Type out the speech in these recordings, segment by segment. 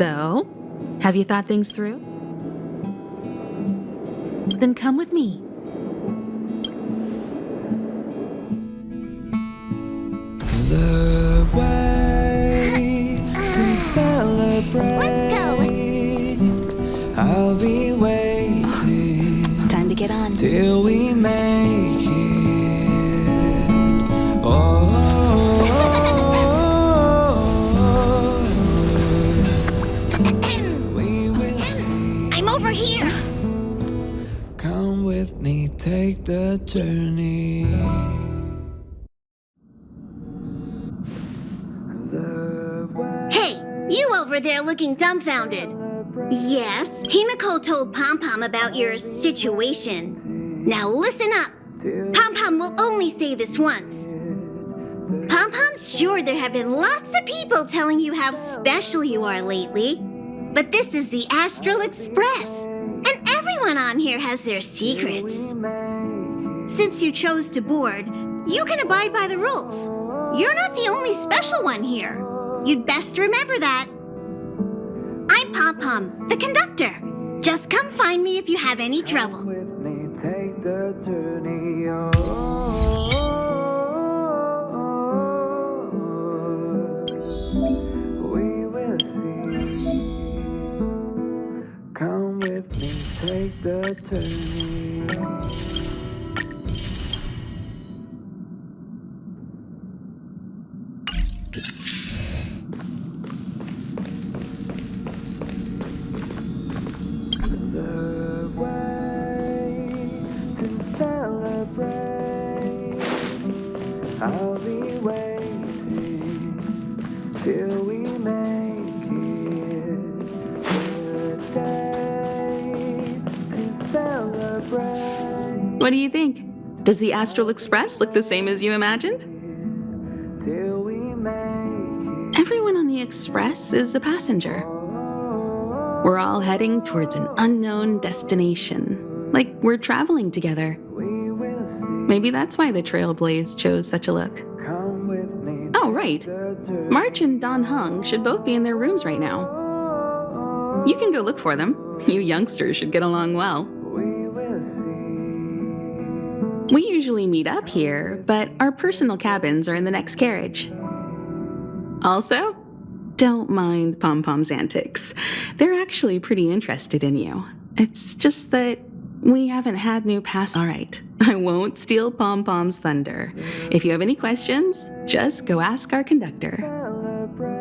So, have you thought things through? Then come with me. The way to celebrate. Let's go. I'll be waiting Time to get on. till we make it. Oh, we will see. I'm over here. Come with me, take the journey. Hey, you over there looking dumbfounded. Yes, Himiko told Pom Pom about your situation. Now listen up. Pom Pom will only say this once. Pom Pom's sure there have been lots of people telling you how special you are lately. But this is the Astral Express, and everyone on here has their secrets. Since you chose to board, you can abide by the rules. You're not the only special one here. You'd best remember that. I'm Pom Pom, the conductor. Just come find me if you have any trouble. With me, take the journey. We will see. Come with me, take the journey. The way to celebrate. I'll be waiting till we make it. The day to celebrate. What do you think? Does the Astral Express look the same as you imagined? Till we make Everyone on the Express is a passenger. We're all heading towards an unknown destination, like we're traveling together. we will see. Maybe that's why the Trailblaze chose such a look. Come with me. Oh, right. The journey. March and Don Hung should both be in their rooms right now. You can go look for them. You youngsters should get along well. We will see. We usually meet up here, but our personal cabins are in the next carriage. Also, don't mind Pom Pom's antics. They're actually pretty interested in you. It's just that we haven't had new pass. All right, I won't steal Pom Pom's thunder. If you have any questions, just go ask our conductor. Celebrate.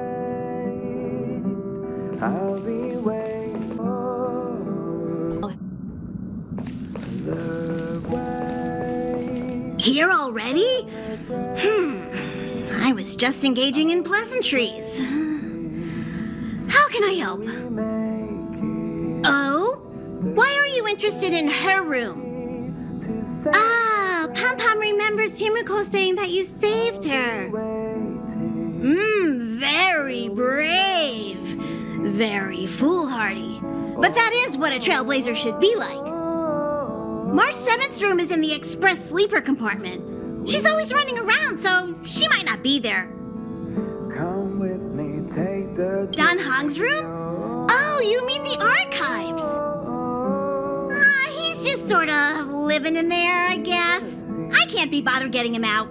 I'll be waiting. The way. Here already? I was just engaging in pleasantries. How can I help? Oh? Why are you interested in her room? Ah, Pom Pom remembers Himiko saying that you saved her. Very brave. Very foolhardy. But that is what a trailblazer should be like. March 7th's room is in the express sleeper compartment. She's always running around, so she might not be there. Come with me, take the Don Hong's room? Oh, you mean the archives? He's just sort of living in there, I guess. I can't be bothered getting him out.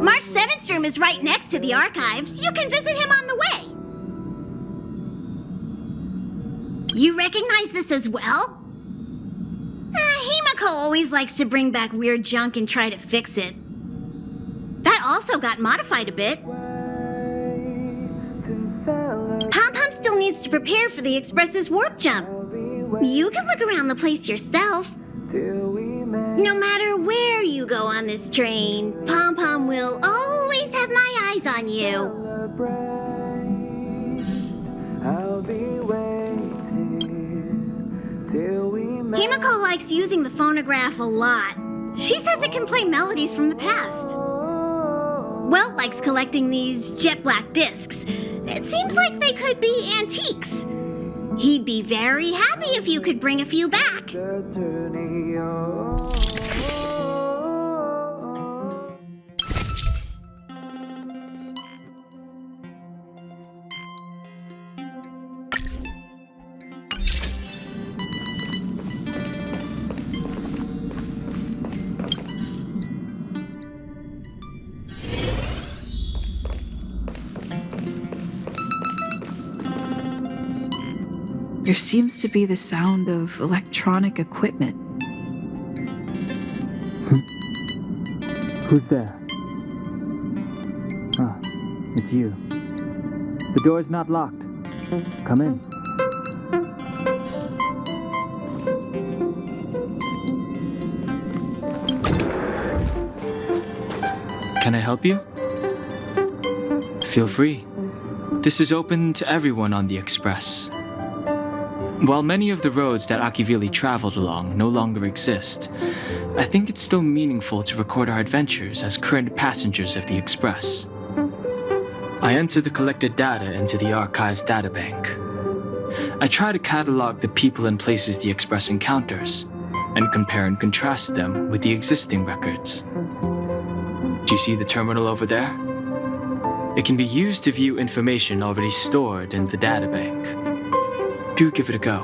March 7th's room is right next to the archives. You can visit him on the way. You recognize this as well? Himiko always likes to bring back weird junk and try to fix it. That also got modified a bit. Pom Pom still needs to prepare for the Express's warp jump. You can look around the place yourself. No matter where you go on this train, Pom Pom will always have my eyes on you. I'll be waiting till we make Himiko likes using the phonograph a lot. She says it can play melodies from the past. Welt likes collecting these jet black discs. It seems like they could be antiques. He'd be very happy if you could bring a few back. the journey on. There seems to be the sound of electronic equipment. Who's there? Ah, it's you. The door's not locked. Come in. Can I help you? Feel free. This is open to everyone on the Express. While many of the roads that Akivili traveled along no longer exist, I think it's still meaningful to record our adventures as current passengers of the Express. I enter the collected data into the Archives databank. I try to catalog the people and places the Express encounters, and compare and contrast them with the existing records. Do you see the terminal over there? It can be used to view information already stored in the databank. Do give it a go.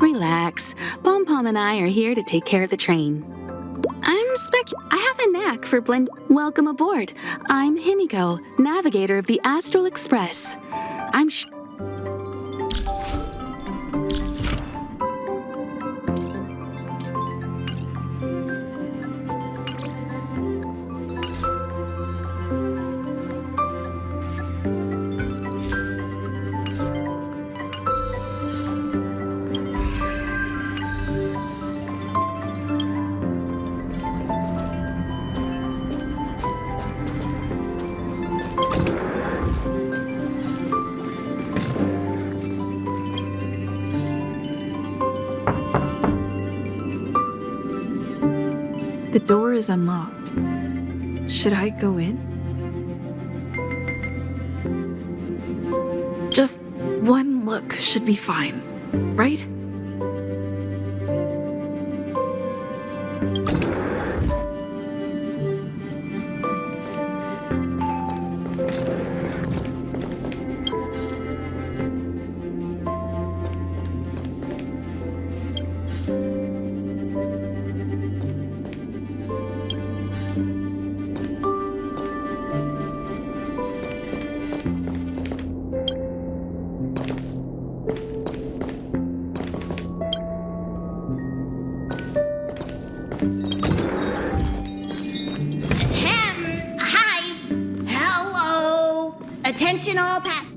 Relax. Pom Pom and I are here to take care of the train. I have a knack for blend. Welcome aboard. I'm Himiko, navigator of the Astral Express. I'm The door is unlocked. Should I go in? Just one look should be fine, right? Attention all passengers.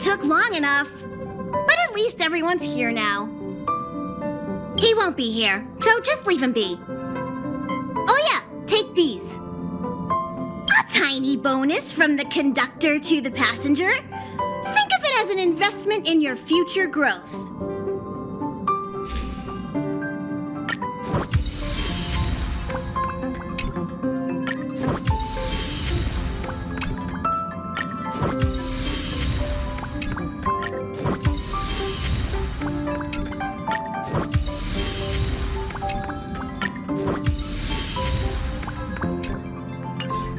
Took long enough, but at least everyone's here now. He won't be here, so just leave him be. Oh yeah, take these. A tiny bonus from the conductor to the passenger. Think of it as an investment in your future growth.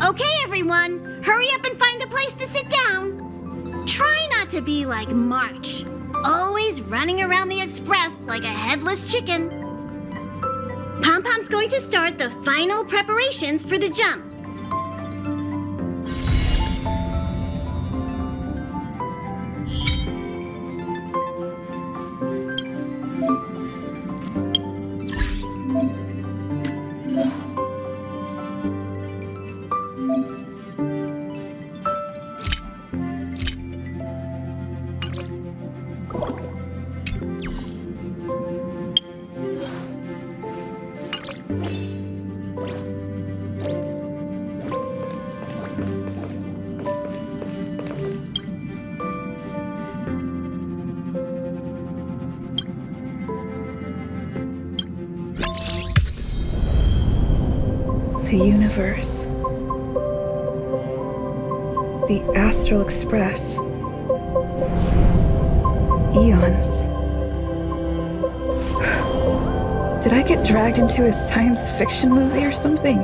Okay, everyone, hurry up and find a place to sit down. Try not to be like March, always running around the express like a headless chicken. Pom Pom's going to start the final preparations for the jump. The universe. The Astral Express. Eons. Did I get dragged into a science fiction movie or something?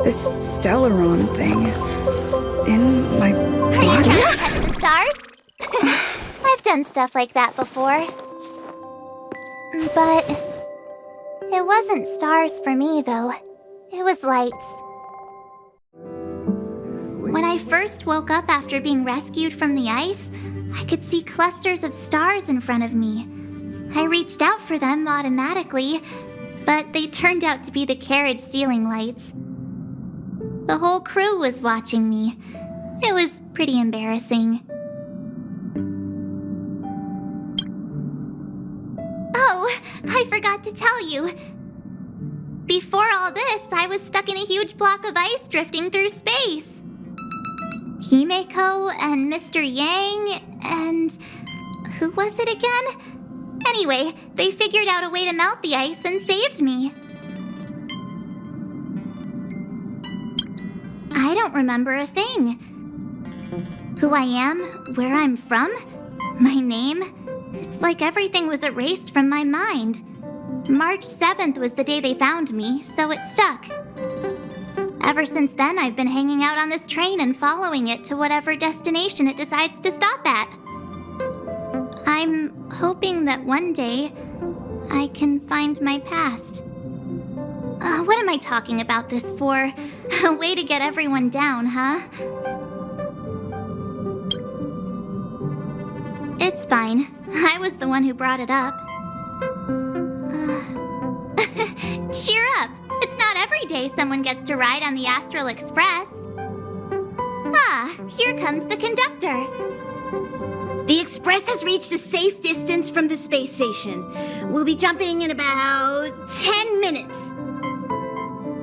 This Stellaron thing in my Are you body? trying to touch the stars? I've done stuff like that before. But it wasn't stars for me, though. It was lights. When I first woke up after being rescued from the ice, I could see clusters of stars in front of me. I reached out for them automatically, but they turned out to be the carriage ceiling lights. The whole crew was watching me. It was pretty embarrassing. Oh, I forgot to tell you. Before all this, I was stuck in a huge block of ice drifting through space. Himeko and Mr. Yang and... who was it again? Anyway, they figured out a way to melt the ice and saved me. I don't remember a thing. Who I am, where I'm from, my name, it's like everything was erased from my mind. March 7th was the day they found me, so it stuck. Ever since then, I've been hanging out on this train and following it to whatever destination it decides to stop at. I'm hoping that one day I can find my past. What am I talking about this for? A way to get everyone down, huh? It's fine. I was the one who brought it up. Cheer up! It's not every day someone gets to ride on the Astral Express. Ah, here comes the conductor. The Express has reached a safe distance from the space station. We'll be jumping in about 10 minutes.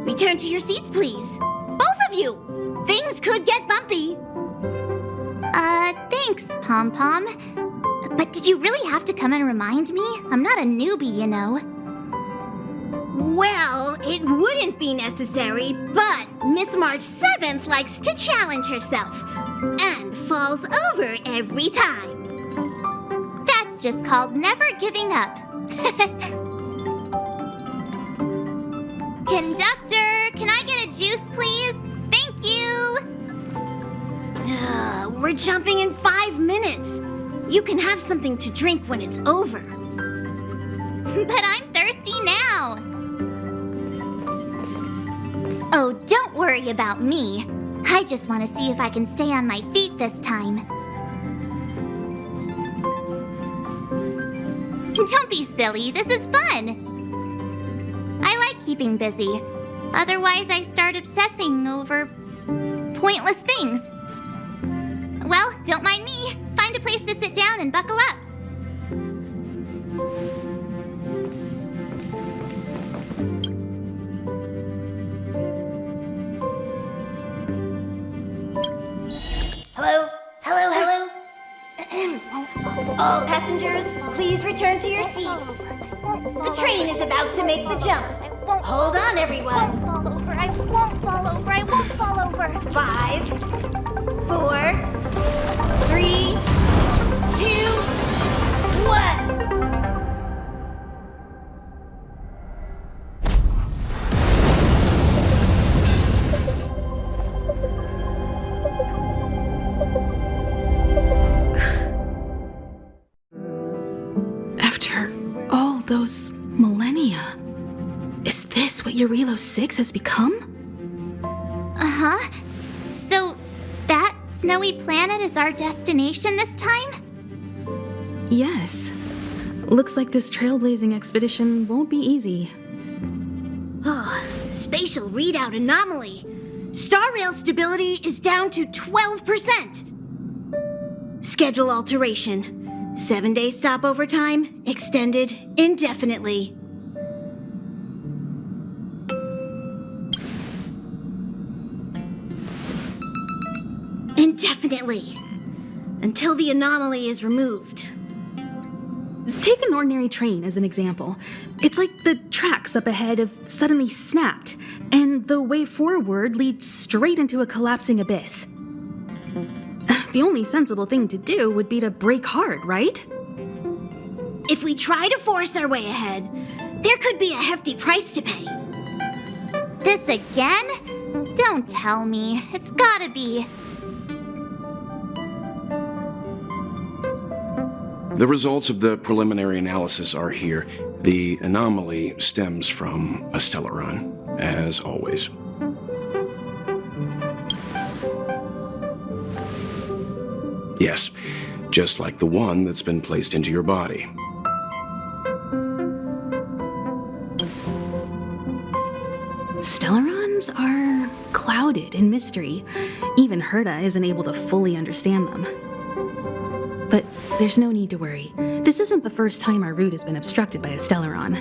Return to your seats, please. Both of you! Things could get bumpy. Thanks, Pom Pom. But did you really have to come and remind me? I'm not a newbie, you know. Well, it wouldn't be necessary, but Miss March 7th likes to challenge herself and falls over every time. That's just called never giving up. Conductor, can I get a juice, please? Thank you! We're jumping in 5 minutes. You can have something to drink when it's over. But I'm thirsty now. Oh, don't worry about me. I just want to see if I can stay on my feet this time. Don't be silly, this is fun. I like keeping busy. Otherwise, I start obsessing over pointless things. Well, don't mind me. Find a place to sit down and buckle up. Hello? Hello, hello? All passengers, please return to your seats. The train is about to make the jump. Hold on, everyone. I won't fall over. I won't fall over. I won't fall over. 5, 4, 3, 2, 1. After all those millennia, is this what Eurilo 6 has become? Uh-huh. So, that snowy planet is our destination this time? Yes. Looks like this trailblazing expedition won't be easy. Spatial readout anomaly. Star rail stability is down to 12%. Schedule alteration. 7-day stopover time extended indefinitely. Indefinitely. Until the anomaly is removed. Take an ordinary train as an example. It's like the tracks up ahead have suddenly snapped, and the way forward leads straight into a collapsing abyss. The only sensible thing to do would be to brake hard, right? If we try to force our way ahead, there could be a hefty price to pay. This again? Don't tell me. It's gotta be. The results of the preliminary analysis are here. The anomaly stems from a stellaron, as always. Yes, just like the one that's been placed into your body. Stellarons are clouded in mystery. Even Herta isn't able to fully understand them. But there's no need to worry. This isn't the first time our route has been obstructed by a stellaron.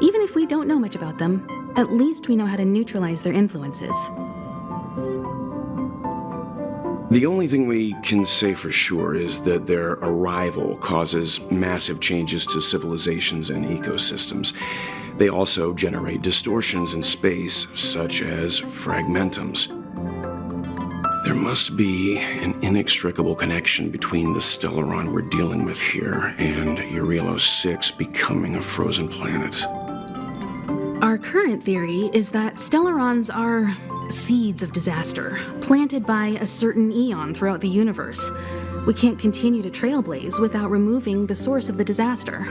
Even if we don't know much about them, at least we know how to neutralize their influences. The only thing we can say for sure is that their arrival causes massive changes to civilizations and ecosystems. They also generate distortions in space, such as fragmentums. There must be an inextricable connection between the stellaron we're dealing with here and Eurelos 6 becoming a frozen planet. Our current theory is that stellarons are seeds of disaster, planted by a certain eon throughout the universe. We can't continue to trailblaze without removing the source of the disaster.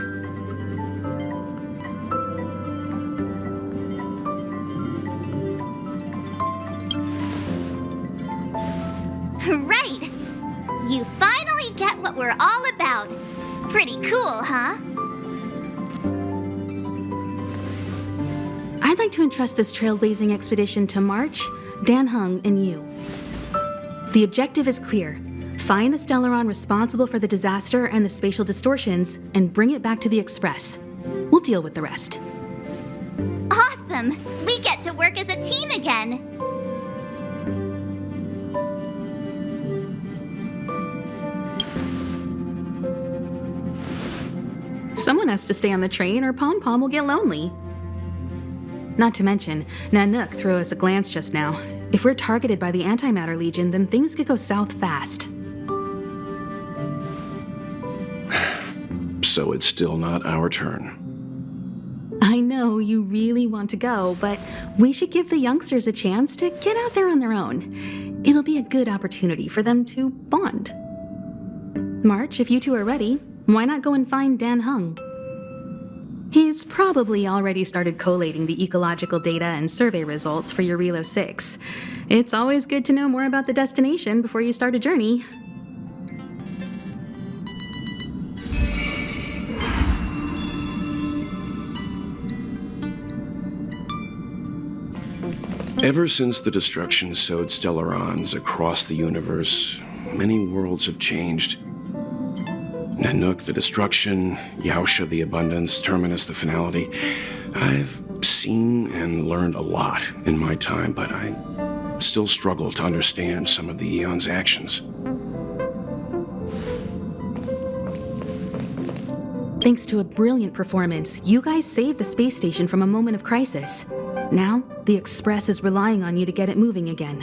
Right! You finally get what we're all about. Pretty cool, huh? I'd like to entrust this trailblazing expedition to March, Dan Hung, and you. The objective is clear. Find the stellaron responsible for the disaster and the spatial distortions, and bring it back to the Express. We'll deal with the rest. Awesome! We get to work as a team again! Someone has to stay on the train or Pom Pom will get lonely. Not to mention, Nanook threw us a glance just now. If we're targeted by the Antimatter Legion, then things could go south fast. So it's still not our turn. I know you really want to go, but we should give the youngsters a chance to get out there on their own. It'll be a good opportunity for them to bond. March, if you two are ready, why not go and find Dan Hung? He's probably already started collating the ecological data and survey results for Eurelos 6. It's always good to know more about the destination before you start a journey. Ever since the destruction sowed stellarons across the universe, many worlds have changed. Nanook, the destruction, Yaosha, the abundance, Terminus, the finality. I've seen and learned a lot in my time, but I still struggle to understand some of the Eon's actions. Thanks to a brilliant performance, you guys saved the space station from a moment of crisis. Now, the Express is relying on you to get it moving again.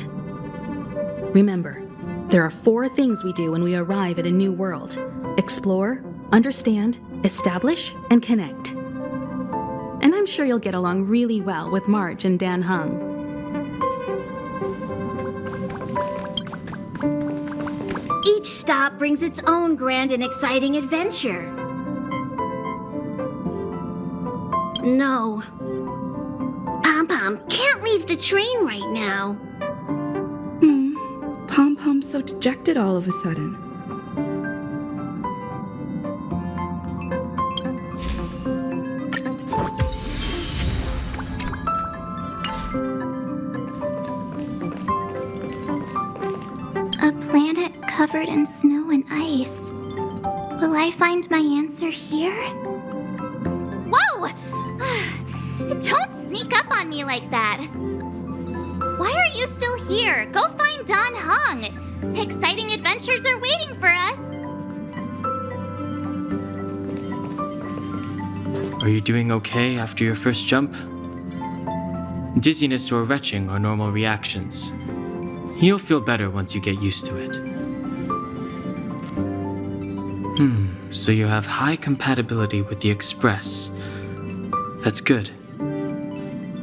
Remember, there are 4 things we do when we arrive at a new world. Explore, understand, establish, and connect. And I'm sure you'll get along really well with March and Dan Hung. Each stop brings its own grand and exciting adventure. No. Pom-Pom can't leave the train right now. Pom Pom's so dejected all of a sudden. A planet covered in snow and ice. Will I find my answer here? Whoa! Don't sneak up on me like that. Why are you still here? Go find Dan Hung. Exciting adventures are waiting for us. Are you doing okay after your first jump? Dizziness or retching are normal reactions. You'll feel better once you get used to it. So you have high compatibility with the Express. That's good.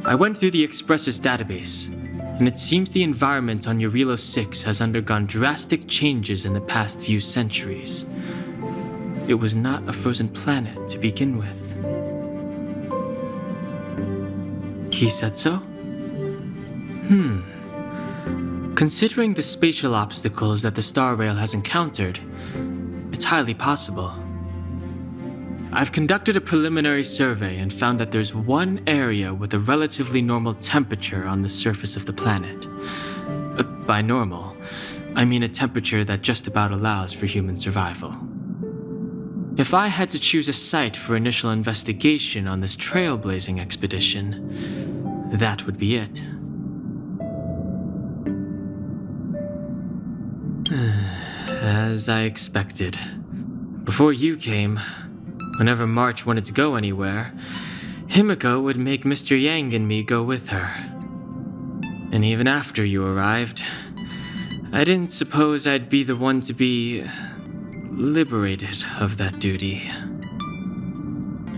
I went through the Express's database, and it seems the environment on Eurilo 6 has undergone drastic changes in the past few centuries. It was not a frozen planet to begin with. He said so? Considering the spatial obstacles that the Star Rail has encountered, it's highly possible. I've conducted a preliminary survey and found that there's one area with a relatively normal temperature on the surface of the planet. By normal, I mean a temperature that just about allows for human survival. If I had to choose a site for initial investigation on this trailblazing expedition, that would be it. As I expected. Before you came, whenever March wanted to go anywhere, Himiko would make Mr. Yang and me go with her. And even after you arrived, I didn't suppose I'd be the one to be liberated of that duty.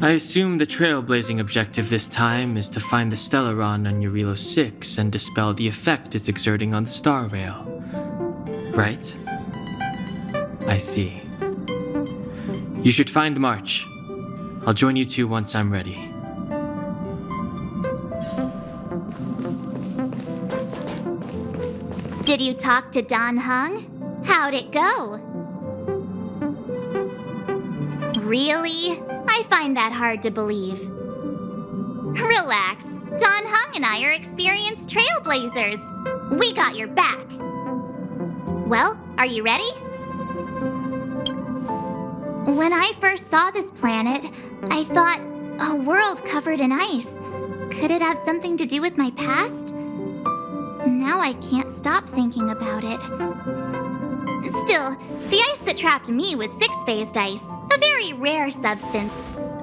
I assume the trailblazing objective this time is to find the Stellaron on Eurilo 6 and dispel the effect it's exerting on the Star Rail. Right? I see. You should find March. I'll join you two once I'm ready. Did you talk to Don Hung? How'd it go? Really? I find that hard to believe. Relax. Don Hung and I are experienced trailblazers. We got your back. Well, are you ready? When I first saw this planet, I thought, a world covered in ice. Could it have something to do with my past? Now I can't stop thinking about it. Still, the ice that trapped me was six-phased ice, a very rare substance.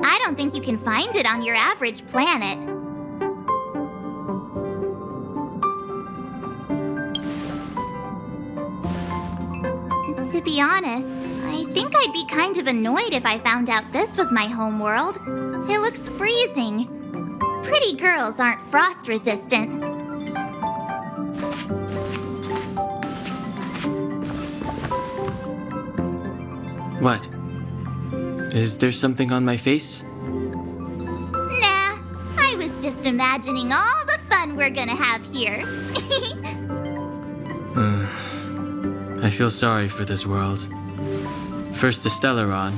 I don't think you can find it on your average planet. To be honest, I think I'd be kind of annoyed if I found out this was my home world. It looks freezing. Pretty girls aren't frost resistant. What? Is there something on my face? Nah, I was just imagining all the fun we're gonna have here. I feel sorry for this world. First the Stellaron,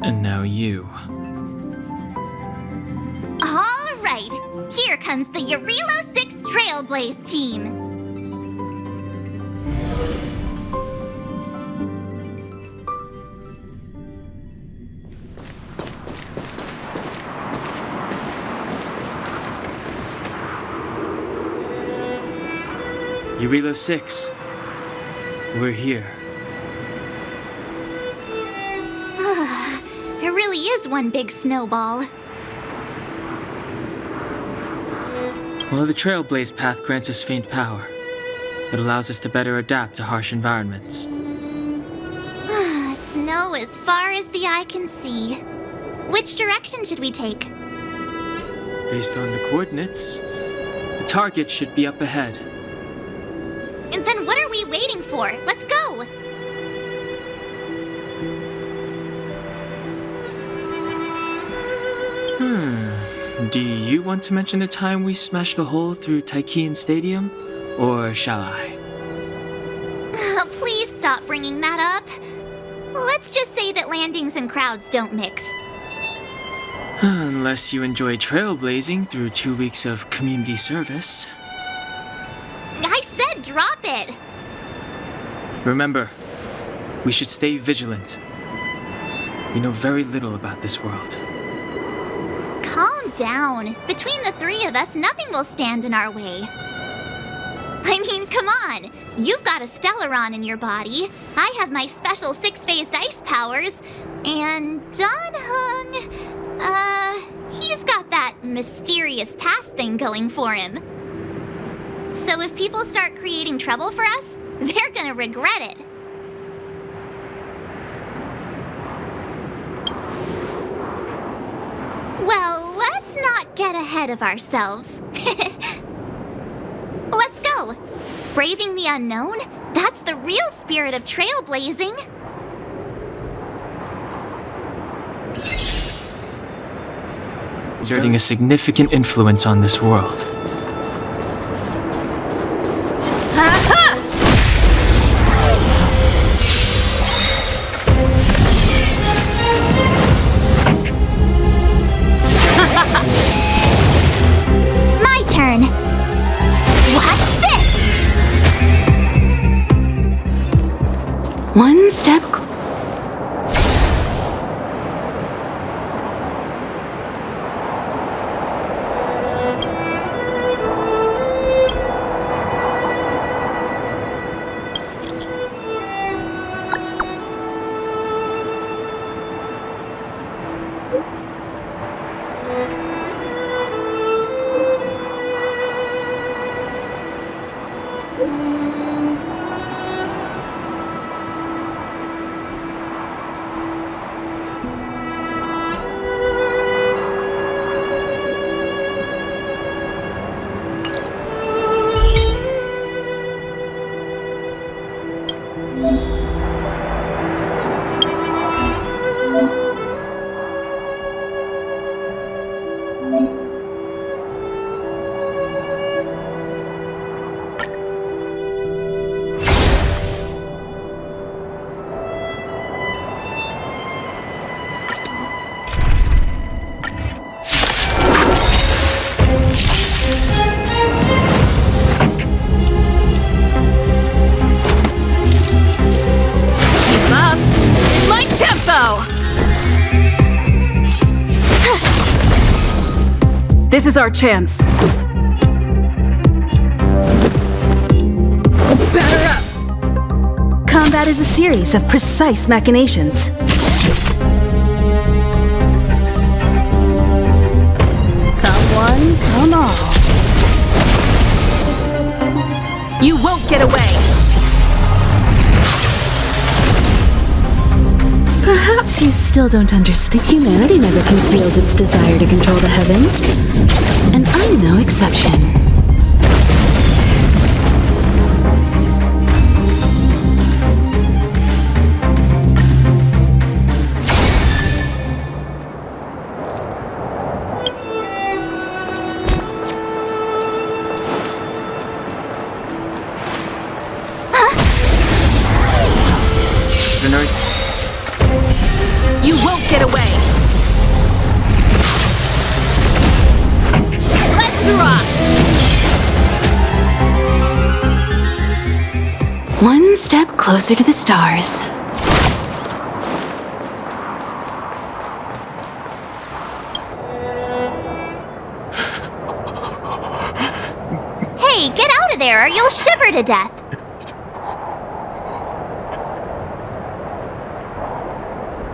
and now you. All right, here comes the Eurilo 6 Trailblaze team. Eurilo 6. We're here. It really is one big snowball. Well, the Trailblaze path grants us faint power. It allows us to better adapt to harsh environments. Snow as far as the eye can see. Which direction should we take? Based on the coordinates, the target should be up ahead. And then what are we waiting for? Let's go! Do you want to mention the time we smashed a hole through Taikian Stadium? Or shall I? Please stop bringing that up. Let's just say that landings and crowds don't mix. Unless you enjoy trailblazing through 2 weeks of community service. I said drop it! Remember, we should stay vigilant. We know very little about this world. Calm down. Between the three of us, nothing will stand in our way. I mean, come on. You've got a Stellaron in your body. I have my special six-phased ice powers. And Don Hung... He's got that mysterious past thing going for him. So if people start creating trouble for us, they're gonna regret it. Well, let's not get ahead of ourselves. Let's go. Braving the unknown? That's the real spirit of trailblazing. Exerting a significant influence on this world. My turn. Watch this. One step. This is our chance. Batter up! Combat is a series of precise machinations. Come one, come all. You won't get away! Perhaps you still don't understand. Humanity never conceals its desire to control the heavens. And I'm no exception. You won't get away! Let's rock! One step closer to the stars. Hey, get out of there or you'll shiver to death.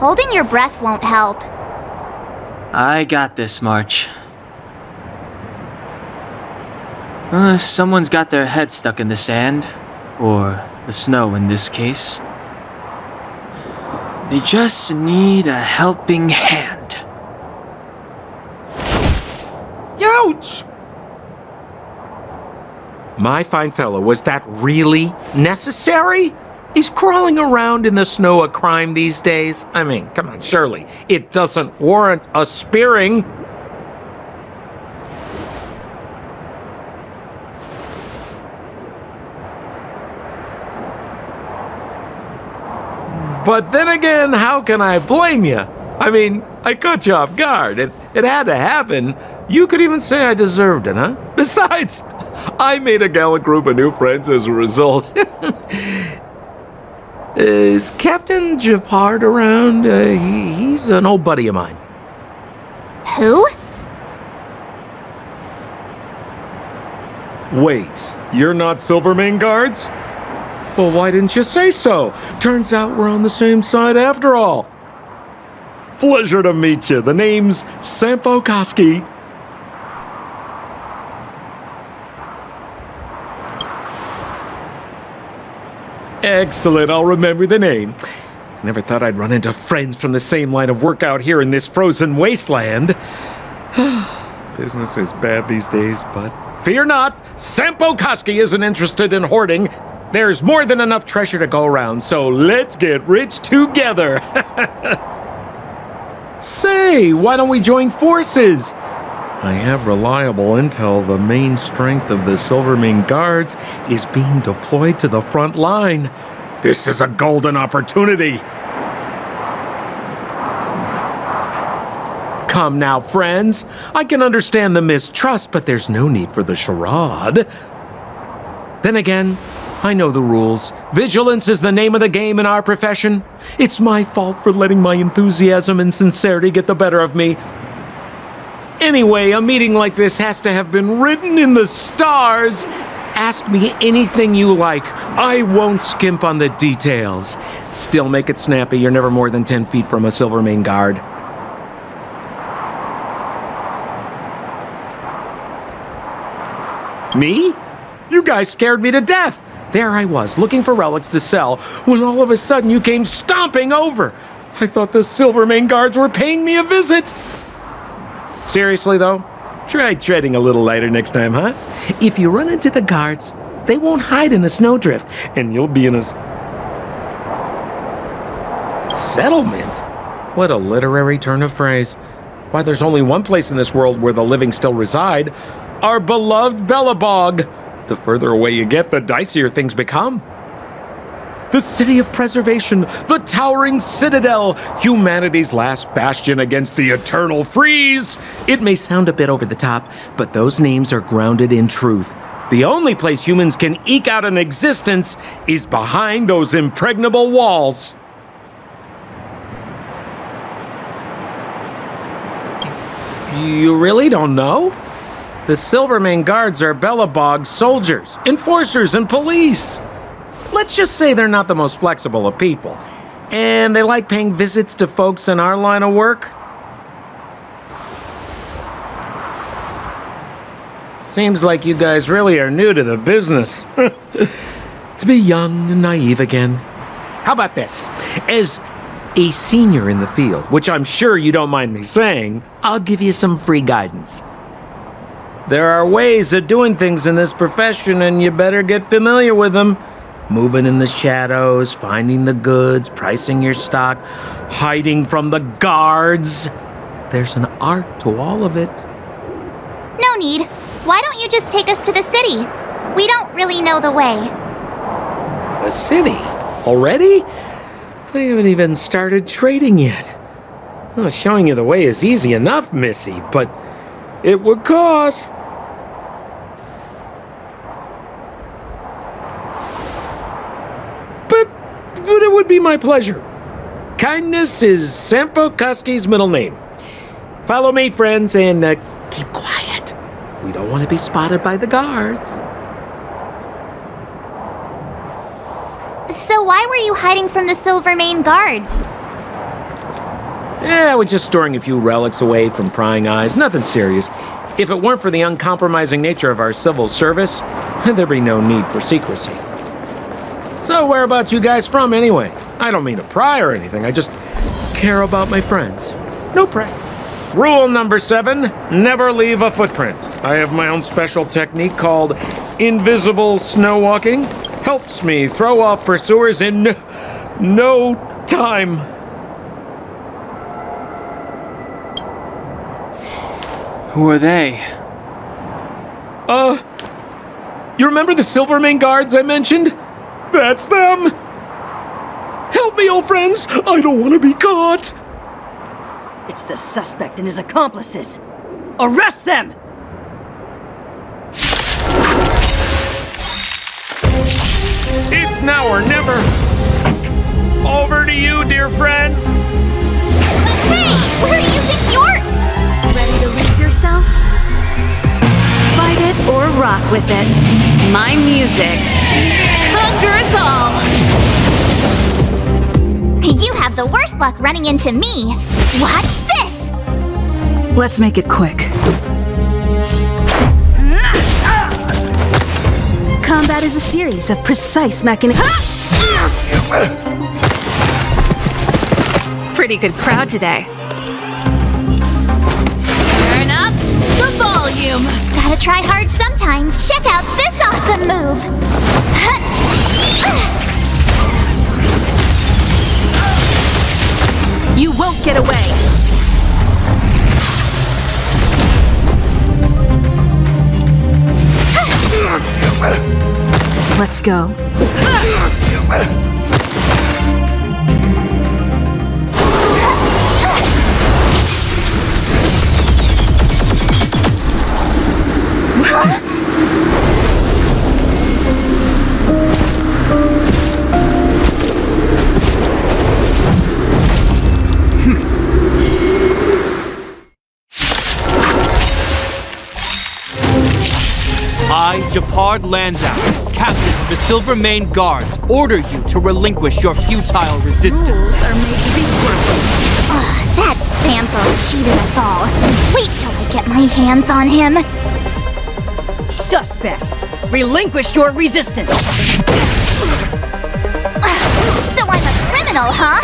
Holding your breath won't help. I got this, March. Someone's got their head stuck in the sand, or the snow in this case. They just need a helping hand. Ouch! My fine fellow, was that really necessary? Is crawling around in the snow a crime these days? I mean, come on, surely it doesn't warrant a spearing. But then again, how can I blame you? I mean, I caught you off guard. It had to happen. You could even say I deserved it, huh? Besides, I made a gallant group of new friends as a result. Is Captain Japard around? He's an old buddy of mine. Who? Wait, you're not Silvermane guards? Well, why didn't you say so? Turns out we're on the same side after all. Pleasure to meet you. The name's Sampo Koski. Excellent, I'll remember the name. I never thought I'd run into friends from the same line of work out here in this frozen wasteland. Business is bad these days, but fear not, Sampo Koski isn't interested in hoarding. There's more than enough treasure to go around, so let's get rich together. Say, why don't we join forces? I have reliable intel the main strength of the Silvermane Guards is being deployed to the front line. This is a golden opportunity. Come now, friends. I can understand the mistrust, but there's no need for the charade. Then again, I know the rules. Vigilance is the name of the game in our profession. It's my fault for letting my enthusiasm and sincerity get the better of me. Anyway, a meeting like this has to have been written in the stars. Ask me anything you like. I won't skimp on the details. Still make it snappy. You're never more than 10 feet from a Silvermane Guard. Me? You guys scared me to death. There I was, looking for relics to sell, when all of a sudden you came stomping over. I thought the Silvermane Guards were paying me a visit. Seriously, though, try treading a little lighter next time, huh? If you run into the guards, they won't hide in a snowdrift, and you'll be in a settlement. What a literary turn of phrase. Why, there's only one place in this world where the living still reside. Our beloved Belobog. The further away you get, the dicier things become. The city of preservation, the towering citadel, humanity's last bastion against the eternal freeze. It may sound a bit over the top, but those names are grounded in truth. The only place humans can eke out an existence is behind those impregnable walls. You really don't know? The Silvermane Guards are Belobog's soldiers, enforcers, and police. Let's just say they're not the most flexible of people, and they like paying visits to folks in our line of work. Seems like you guys really are new to the business. To be young and naive again. How about this? As a senior in the field, which I'm sure you don't mind me saying, I'll give you some free guidance. There are ways of doing things in this profession, and you better get familiar with them. Moving in the shadows, finding the goods, pricing your stock, hiding from the guards. There's an art to all of it. No need. Why don't you just take us to the city? We don't really know the way. The city? Already? They haven't even started trading yet. Well, showing you the way is easy enough, Missy, but it would cost. But it would be my pleasure. Kindness is Sampo Koski's middle name. Follow me, friends, and keep quiet. We don't want to be spotted by the guards. So why were you hiding from the Silvermane Guards? I was just storing a few relics away from prying eyes. Nothing serious. If it weren't for the uncompromising nature of our civil service, there'd be no need for secrecy. So whereabouts you guys from, anyway? I don't mean to pry or anything. I just care about my friends. No pry. Rule number 7, never leave a footprint. I have my own special technique called invisible snow walking. Helps me throw off pursuers in no time. Who are they? You remember the Silvermane Guards I mentioned? That's them! Help me, old friends! I don't want to be caught! It's the suspect and his accomplices. Arrest them! It's now or never! Over to you, dear friends! Hey, where do you think you're... Ready to lose yourself? Fight it or rock with it. My music conquers all. You have the worst luck running into me. Watch this! Let's make it quick. Combat is a series of precise mechanisms. Pretty good crowd today. Turn up the volume. Gotta try hard sometimes. Check out this awesome move! You won't get away. Let's go. I, Japard Landau, captain of the Silver Mane Guards, order you to relinquish your futile resistance. Rules are made to be broken. That Sampo cheated us all. Wait till I get my hands on him. Suspect! Relinquish your resistance! So I'm a criminal, huh?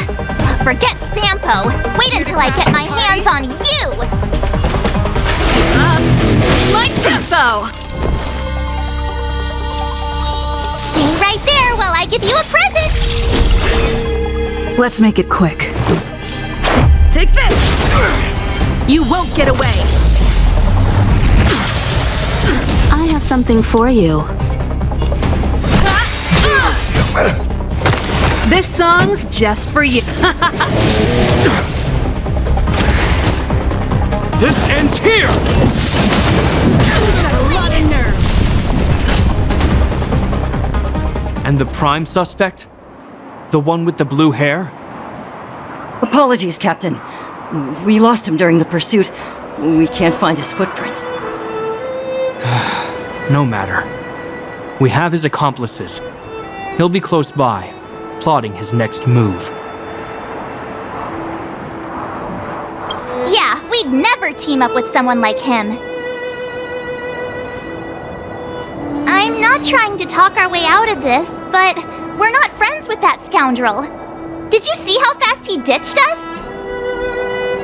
Forget Sampo. Wait until I get my hands on you! My tempo! Stay right there while I give you a present! Let's make it quick. Take this! You won't get away! I have something for you. This song's just for you. This ends here! Got a lot of nerve. And the prime suspect? The one with the blue hair? Apologies, Captain. We lost him during the pursuit. We can't find his footprints. No matter. We have his accomplices. He'll be close by, plotting his next move. Yeah, we'd never team up with someone like him. I'm not trying to talk our way out of this, but we're not friends with that scoundrel. Did you see how fast he ditched us?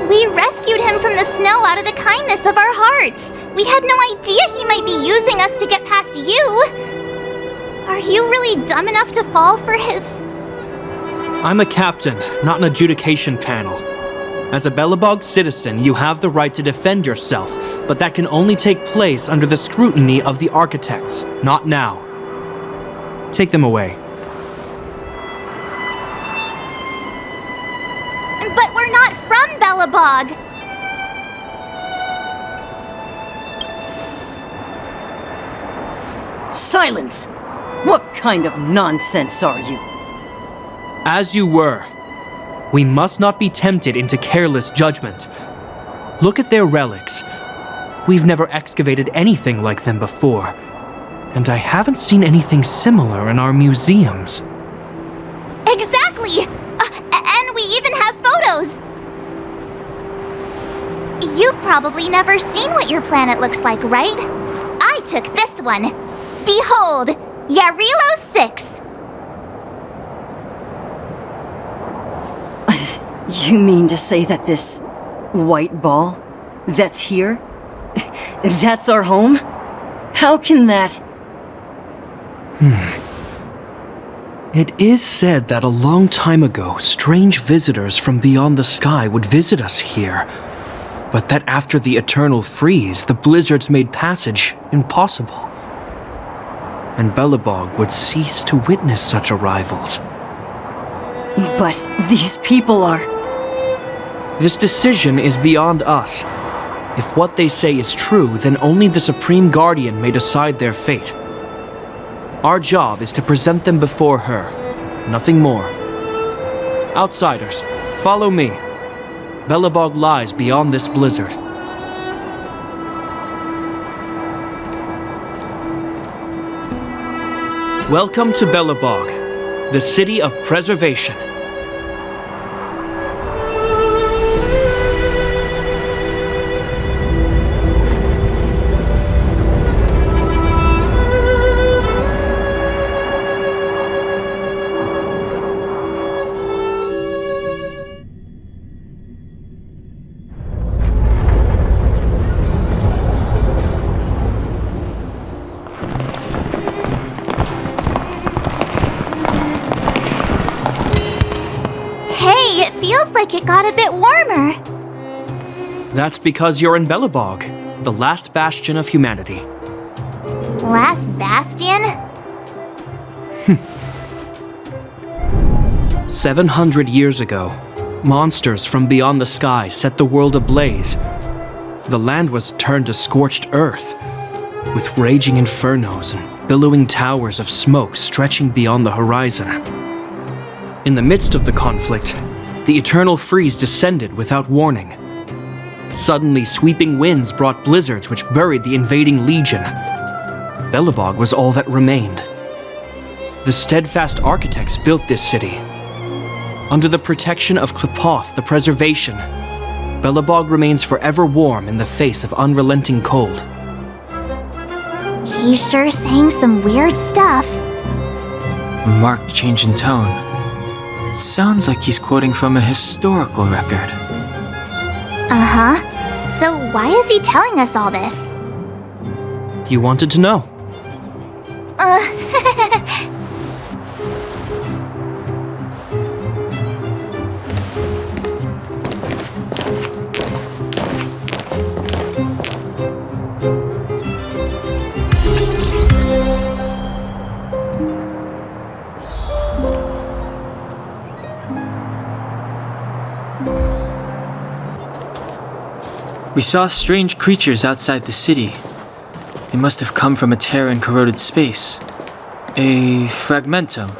We rescued him from the snow out of the kindness of our hearts. We had no idea he might be using us to get past you. Are you really dumb enough to fall for his... I'm a captain, not an adjudication panel. As a Belobog citizen, you have the right to defend yourself, but that can only take place under the scrutiny of the architects, not now. Take them away. But we're not from Belobog! Silence! What kind of nonsense are you? As you were. We must not be tempted into careless judgment. Look at their relics. We've never excavated anything like them before, and I haven't seen anything similar in our museums. Exactly! And we even have photos! You've probably never seen what your planet looks like, right? I took this one. Behold, Yarilo 6. You mean to say that this white ball that's here? That's our home? How can that... It is said that a long time ago, strange visitors from beyond the sky would visit us here, but that after the eternal freeze, the blizzards made passage impossible. And Belobog would cease to witness such arrivals. But these people are... This decision is beyond us. If what they say is true, then only the Supreme Guardian may decide their fate. Our job is to present them before her, nothing more. Outsiders, follow me. Belobog lies beyond this blizzard. Welcome to Belobog, the city of preservation. like it got a bit warmer. That's because you're in Belobog, the last bastion of humanity. Last bastion? 700 years ago, monsters from beyond the sky set the world ablaze. The land was turned to scorched earth, with raging infernos and billowing towers of smoke stretching beyond the horizon. In the midst of the conflict, the eternal freeze descended without warning. Suddenly, sweeping winds brought blizzards which buried the invading legion. Belobog was all that remained. The steadfast architects built this city. Under the protection of Klepoth, the Preservation, Belobog remains forever warm in the face of unrelenting cold. He's sure saying some weird stuff. Marked change in tone. Sounds like he's quoting from a historical record. Uh-huh. So why is he telling us all this? You wanted to know. We saw strange creatures outside the city. They must have come from a tear in corroded space. A fragmentum,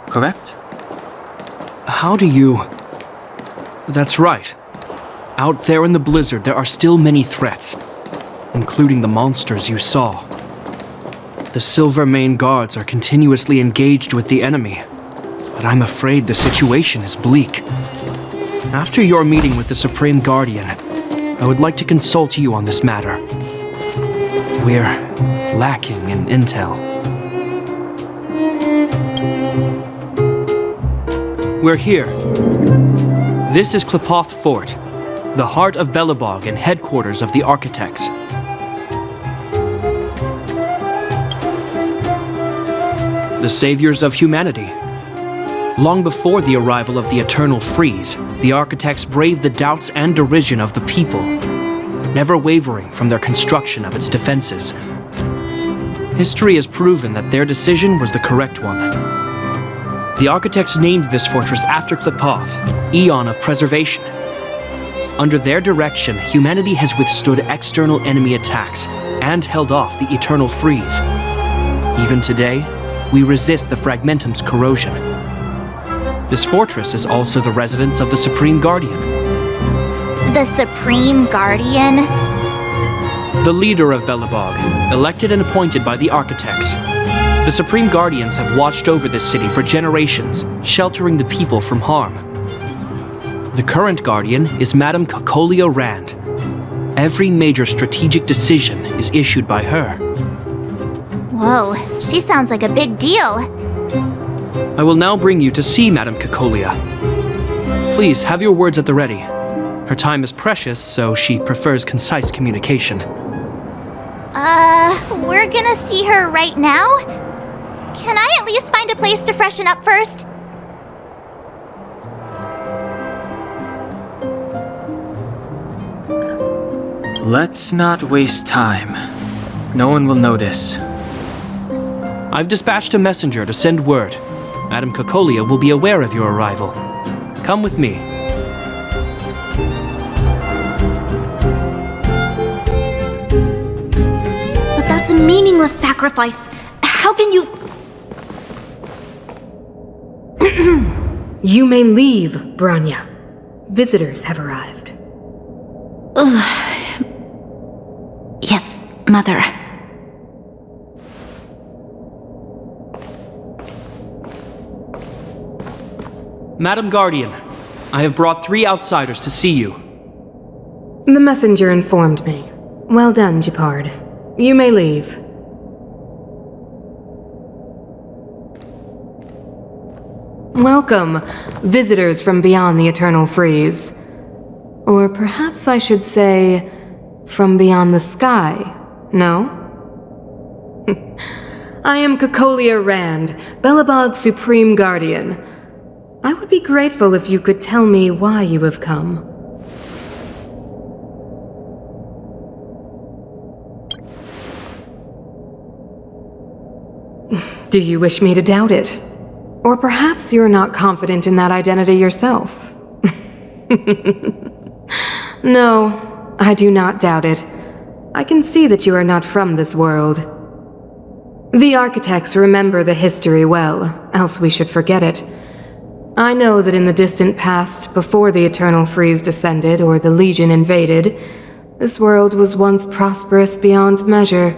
correct? How do you... That's right. Out there in the blizzard, there are still many threats, including the monsters you saw. The Silvermane guards are continuously engaged with the enemy, but I'm afraid the situation is bleak. After your meeting with the Supreme Guardian, I would like to consult you on this matter. We're lacking in intel. We're here. This is Klepoth Fort, the heart of Belobog and headquarters of the architects. The saviors of humanity. Long before the arrival of the Eternal Freeze, the architects braved the doubts and derision of the people, never wavering from their construction of its defenses. History has proven that their decision was the correct one. The architects named this fortress after Klepoth, Eon of Preservation. Under their direction, humanity has withstood external enemy attacks and held off the Eternal Freeze. Even today, we resist the Fragmentum's corrosion. This fortress is also the residence of the Supreme Guardian. The Supreme Guardian? The leader of Belobog, elected and appointed by the architects. The Supreme Guardians have watched over this city for generations, sheltering the people from harm. The current Guardian is Madame Cocolia Rand. Every major strategic decision is issued by her. Whoa, she sounds like a big deal. I will now bring you to see Madame Cocolia. Please have your words at the ready. Her time is precious, so she prefers concise communication. We're gonna see her right now? Can I at least find a place to freshen up first? Let's not waste time. No one will notice. I've dispatched a messenger to send word. Madame Cocolia will be aware of your arrival. Come with me. But that's a meaningless sacrifice. How can you... You may leave, Branya. Visitors have arrived. Yes, Mother. Madam Guardian, I have brought 3 outsiders to see you. The messenger informed me. Well done, Gepard. You may leave. Welcome, visitors from beyond the Eternal Freeze. Or perhaps I should say, from beyond the sky, no? I am Cocolia Rand, Belobog's Supreme Guardian. I would be grateful if you could tell me why you have come. Do you wish me to doubt it? Or perhaps you're not confident in that identity yourself? No, I do not doubt it. I can see that you are not from this world. The architects remember the history well, else we should forget it. I know that in the distant past, before the Eternal Freeze descended or the Legion invaded, this world was once prosperous beyond measure.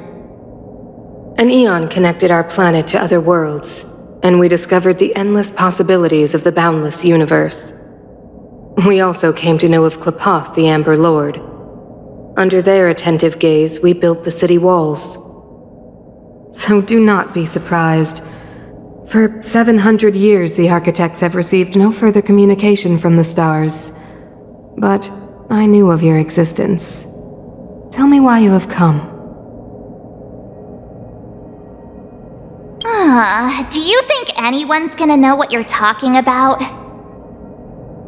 An eon connected our planet to other worlds, and we discovered the endless possibilities of the boundless universe. We also came to know of Klapoth, the Amber Lord. Under their attentive gaze, we built the city walls. So do not be surprised. For 700 years, the architects have received no further communication from the stars. But I knew of your existence. Tell me why you have come. Do you think anyone's gonna know what you're talking about?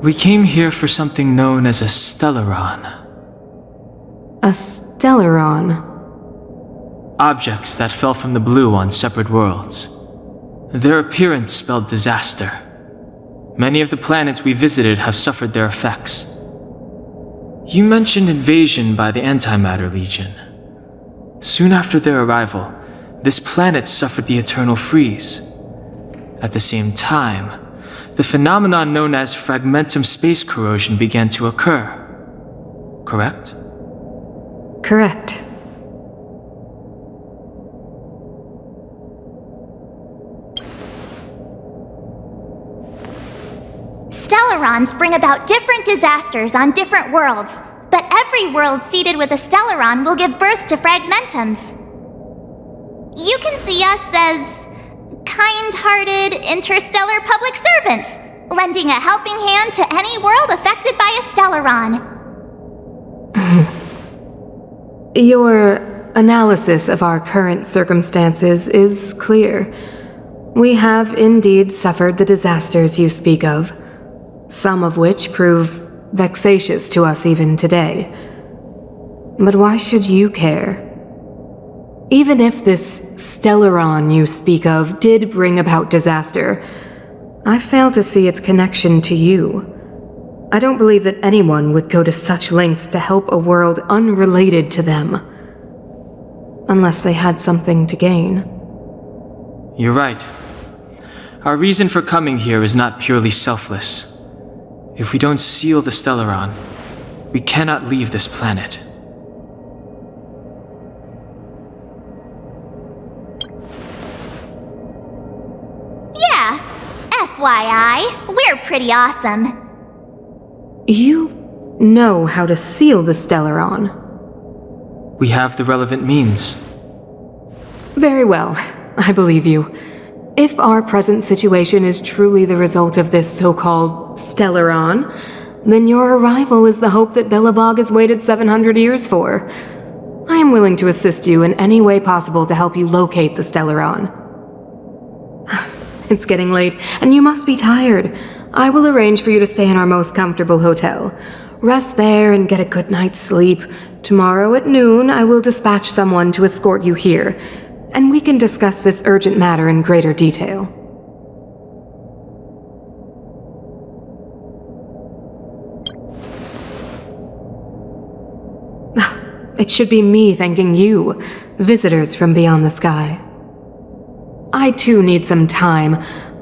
We came here for something known as a Stellaron. A Stellaron? Objects that fell from the blue on separate worlds. Their appearance spelled disaster. Many of the planets we visited have suffered their effects. You mentioned invasion by the Antimatter Legion. Soon after their arrival, this planet suffered the Eternal Freeze. At the same time, the phenomenon known as fragmentum space corrosion began to occur. Correct? Correct. Stellarons bring about different disasters on different worlds, but every world seeded with a Stellaron will give birth to fragmentums. You can see us as kind-hearted interstellar public servants, lending a helping hand to any world affected by a Stellaron. Your analysis of our current circumstances is clear. We have indeed suffered the disasters you speak of, some of which prove vexatious to us even today. But why should you care? Even if this Stellaron you speak of did bring about disaster, I fail to see its connection to you. I don't believe that anyone would go to such lengths to help a world unrelated to them. Unless they had something to gain. You're right. Our reason for coming here is not purely selfless. If we don't seal the Stellaron, we cannot leave this planet. Yeah, FYI, we're pretty awesome. You know how to seal the Stellaron. We have the relevant means. Very well, I believe you. If our present situation is truly the result of this so-called Stellaron, then your arrival is the hope that Belobog has waited 700 years for. I am willing to assist you in any way possible to help you locate the Stellaron. It's getting late, and you must be tired. I will arrange for you to stay in our most comfortable hotel. Rest there and get a good night's sleep. Tomorrow at noon, I will dispatch someone to escort you here, and we can discuss this urgent matter in greater detail. It should be me thanking you, visitors from beyond the sky. I too need some time.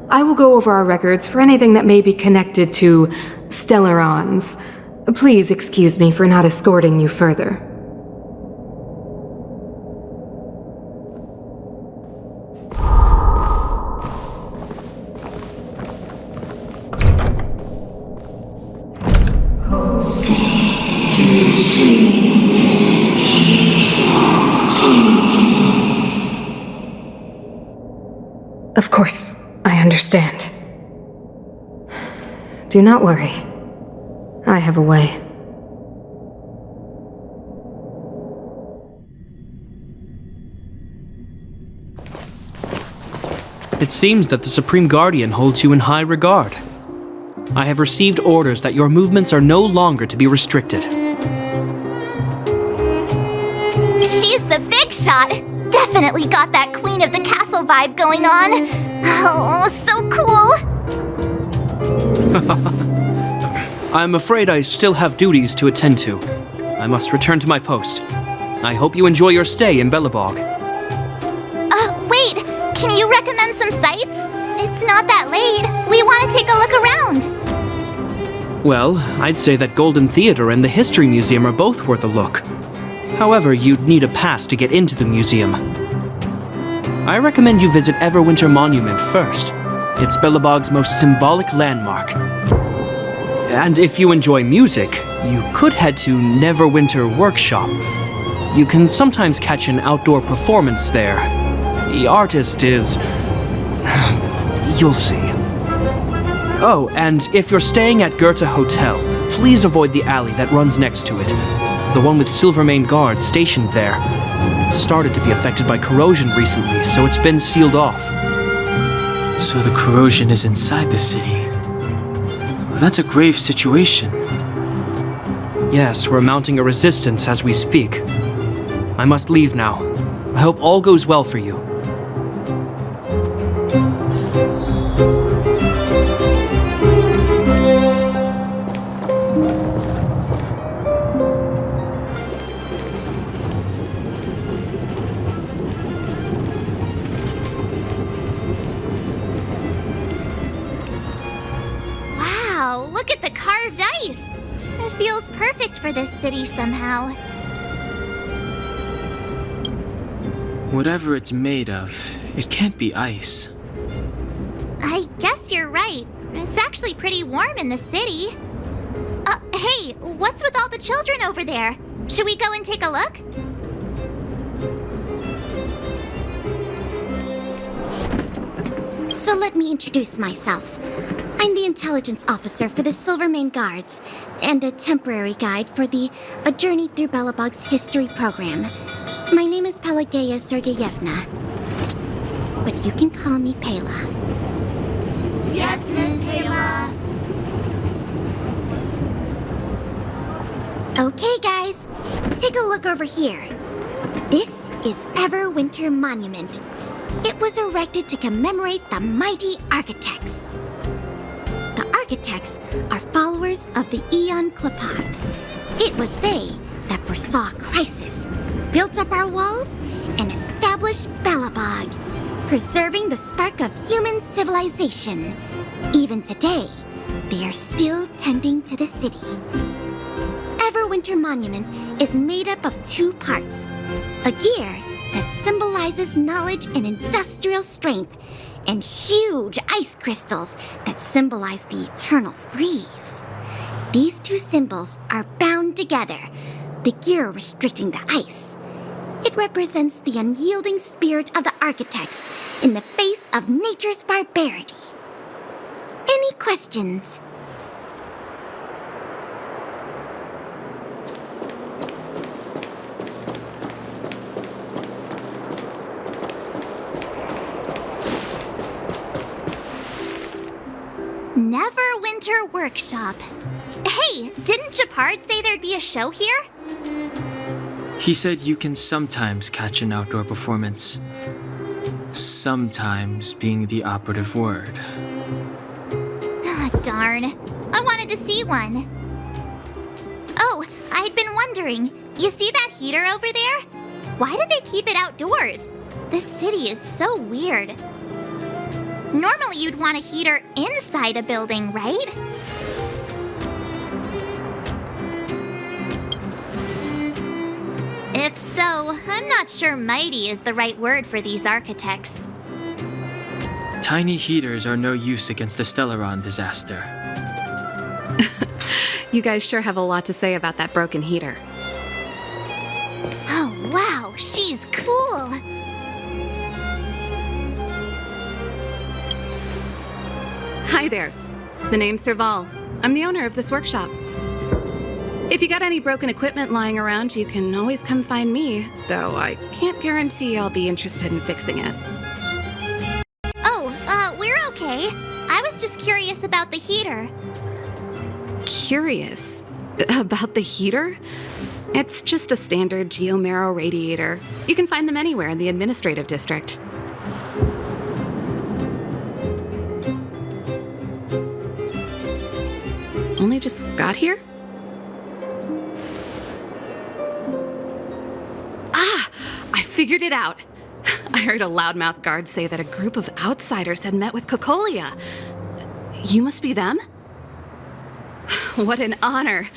I will go over our records for anything that may be connected to Stellarons. Please excuse me for not escorting you further. Of course, I understand. Do not worry. I have a way. It seems that the Supreme Guardian holds you in high regard. I have received orders that your movements are no longer to be restricted. She's the big shot! Definitely got that Queen of the Castle vibe going on. Oh, so cool! I'm afraid I still have duties to attend to. I must return to my post. I hope you enjoy your stay in Belobog. Wait! Can you recommend some sites? It's not that late. We want to take a look around. Well, I'd say that Golden Theater and the History Museum are both worth a look. However, you'd need a pass to get into the museum. I recommend you visit Everwinter Monument first. It's Belobog's most symbolic landmark. And if you enjoy music, you could head to Neverwinter Workshop. You can sometimes catch an outdoor performance there. The artist is... you'll see. Oh, and if you're staying at Goethe Hotel, please avoid the alley that runs next to it. The one with Silvermane guards stationed there. It's started to be affected by corrosion recently, so it's been sealed off. So the corrosion is inside the city. Well, that's a grave situation. Yes, we're mounting a resistance as we speak. I must leave now. I hope all goes well for you. Wow, look at the carved ice! It feels perfect for this city somehow. Whatever it's made of, it can't be ice. I guess you're right. It's actually pretty warm in the city. Hey, what's with all the children over there? Should we go and take a look? So let me introduce myself. I'm the intelligence officer for the Silvermane Guards, and a temporary guide for the A Journey Through Belobog's History program. My name is Pelageya Sergeyevna, but you can call me Pela. Yes, Miss Taylor. Okay, guys, take a look over here. This is Everwinter Monument. It was erected to commemorate the mighty architects. The architects are followers of the Aeon Klapath. It was they that foresaw crisis, built up our walls, and established Belobog, preserving the spark of human civilization. Even today, they are still tending to the city. Everwinter Monument is made up of two parts: a gear that symbolizes knowledge and industrial strength, and huge ice crystals that symbolize the eternal freeze. These two symbols are bound together, the gear restricting the ice. It represents the unyielding spirit of the architects in the face of nature's barbarity. Any questions? Neverwinter Workshop. Hey, didn't Japard say there'd be a show here? He said you can sometimes catch an outdoor performance. Sometimes being the operative word. Ah, darn. I wanted to see one. Oh, I'd been wondering. You see that heater over there? Why do they keep it outdoors? This city is so weird. Normally you'd want a heater inside a building, right? If so, I'm not sure mighty is the right word for these architects. Tiny heaters are no use against the Stellaron disaster. You guys sure have a lot to say about that broken heater. Oh, wow, she's cool. Hi there. The name's Serval. I'm the owner of this workshop. If you got any broken equipment lying around, you can always come find me, though I can't guarantee I'll be interested in fixing it. Oh, we're okay. I was just curious about the heater. Curious about the heater? It's just a standard geomarrow radiator. You can find them anywhere in the administrative district. Only just got here? Ah! I figured it out! I heard a loudmouth guard say that a group of outsiders had met with Cocolia. You must be them? What an honor.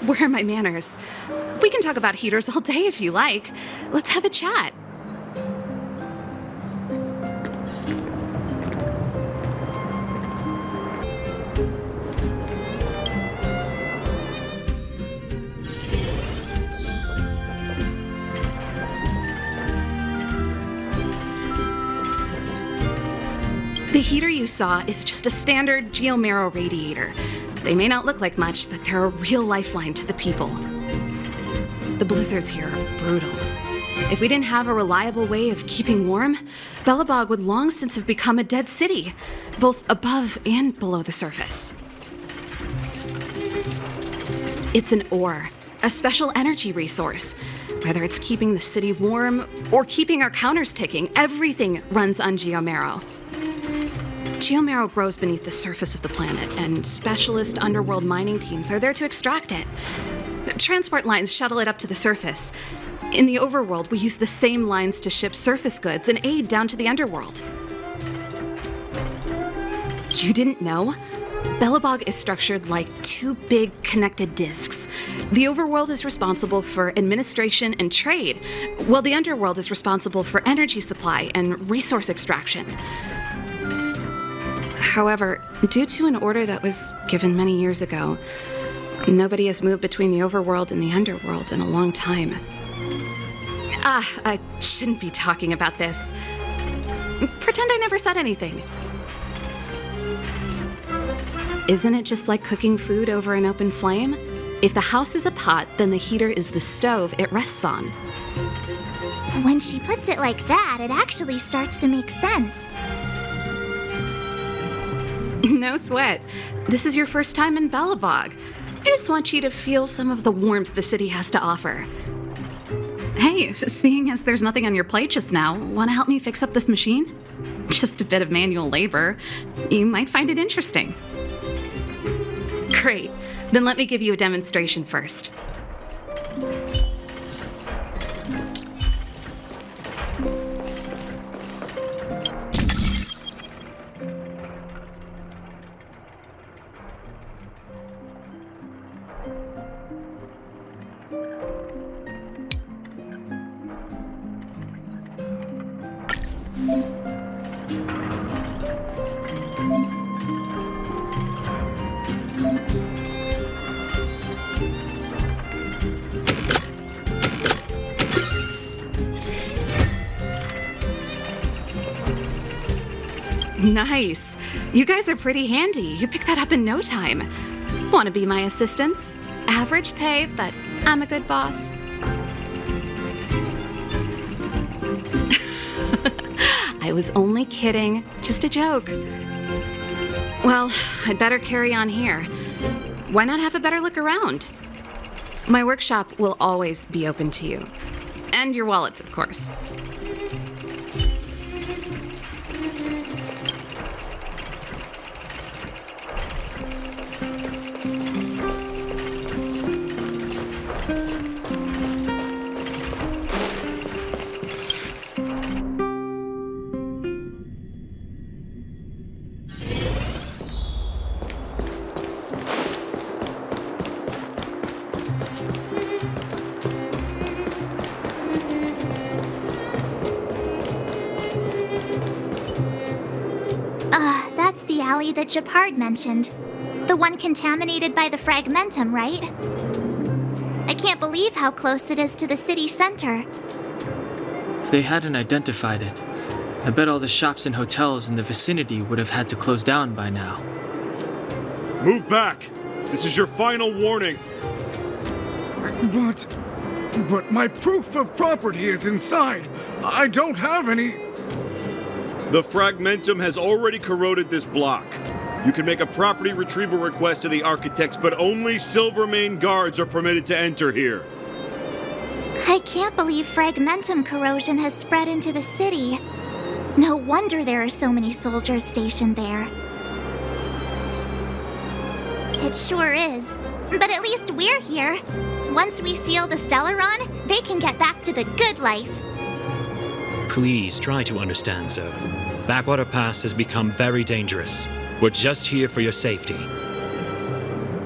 Where are my manners? We can talk about heaters all day if you like. Let's have a chat. The heater you saw is just a standard geomarrow radiator. They may not look like much, but they're a real lifeline to the people. The blizzards here are brutal. If we didn't have a reliable way of keeping warm, Belobog would long since have become a dead city, both above and below the surface. It's an ore, a special energy resource. Whether it's keeping the city warm or keeping our counters ticking, everything runs on geomarrow. Geomarrow grows beneath the surface of the planet, and specialist underworld mining teams are there to extract it. Transport lines shuttle it up to the surface. In the overworld, we use the same lines to ship surface goods and aid down to the underworld. You didn't know? Belobog is structured like two big connected disks. The overworld is responsible for administration and trade, while the underworld is responsible for energy supply and resource extraction. However, due to an order that was given many years ago, nobody has moved between the overworld and the underworld in a long time. I shouldn't be talking about this. Pretend I never said anything. Isn't it just like cooking food over an open flame? If the house is a pot, then the heater is the stove it rests on. When she puts it like that, it actually starts to make sense. No sweat. This is your first time in Belobog. I just want you to feel some of the warmth the city has to offer. Hey, seeing as there's nothing on your plate just now, want to help me fix up this machine? Just a bit of manual labor. You might find it interesting. Great. Then let me give you a demonstration first. Nice. You guys are pretty handy. You picked that up in no time. Want to be my assistants? Average pay, but I'm a good boss. I was only kidding. Just a joke. Well, I'd better carry on here. Why not have a better look around? My workshop will always be open to you. And your wallets, of course. That's the alley that Japard mentioned. The one contaminated by the fragmentum, right? I can't believe how close it is to the city center. If they hadn't identified it, I bet all the shops and hotels in the vicinity would have had to close down by now. Move back! This is your final warning! But my proof of property is inside. I don't have any... The fragmentum has already corroded this block. You can make a property retrieval request to the architects, but only Silvermane guards are permitted to enter here. I can't believe fragmentum corrosion has spread into the city. No wonder there are so many soldiers stationed there. It sure is. But at least we're here. Once we seal the Stellaron, they can get back to the good life. Please try to understand, sir. Backwater Pass has become very dangerous. We're just here for your safety.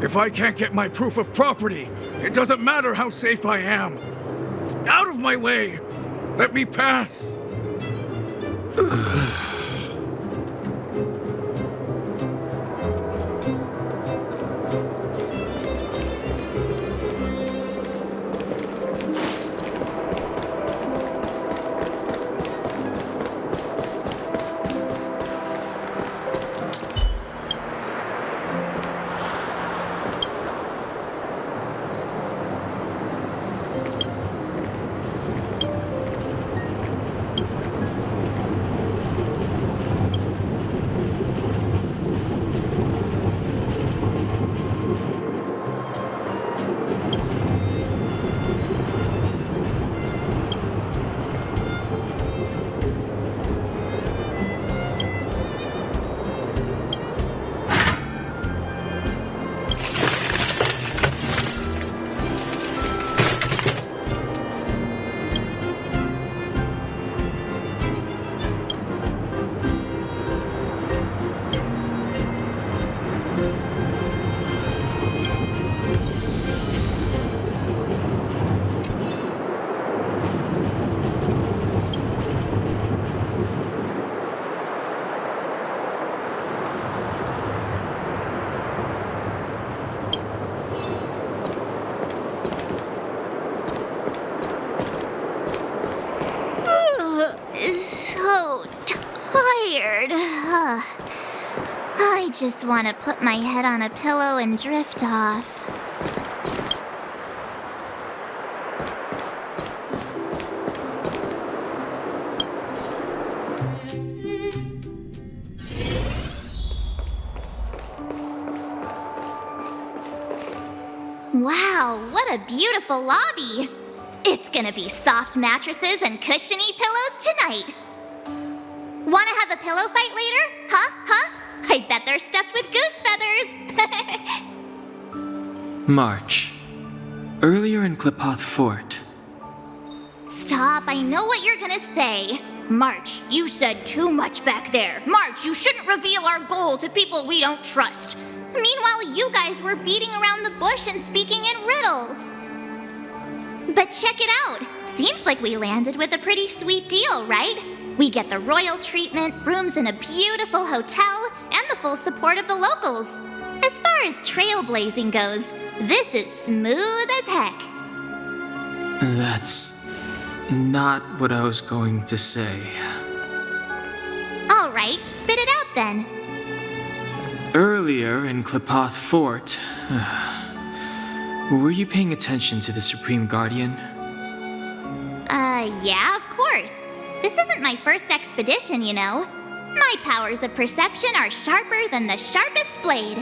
If I can't get my proof of property, it doesn't matter how safe I am. Out of my way! Let me pass! So tired. I just want to put my head on a pillow and drift off. Wow, what a beautiful lobby! It's gonna be soft mattresses and cushiony pillows tonight. Wanna have a pillow fight later? Huh? I bet they're stuffed with goose feathers. March. Earlier in Klipoth Fort. Stop, I know what you're gonna say. March, you said too much back there. March, you shouldn't reveal our goal to people we don't trust. Meanwhile, you guys were beating around the bush and speaking in riddles. But check it out. Seems like we landed with a pretty sweet deal, right? We get the royal treatment, rooms in a beautiful hotel, and the full support of the locals. As far as trailblazing goes, this is smooth as heck. That's not what I was going to say. All right, spit it out then. Earlier in Klipoth Fort, were you paying attention to the Supreme Guardian? Yeah, of course. This isn't my first expedition, you know. My powers of perception are sharper than the sharpest blade.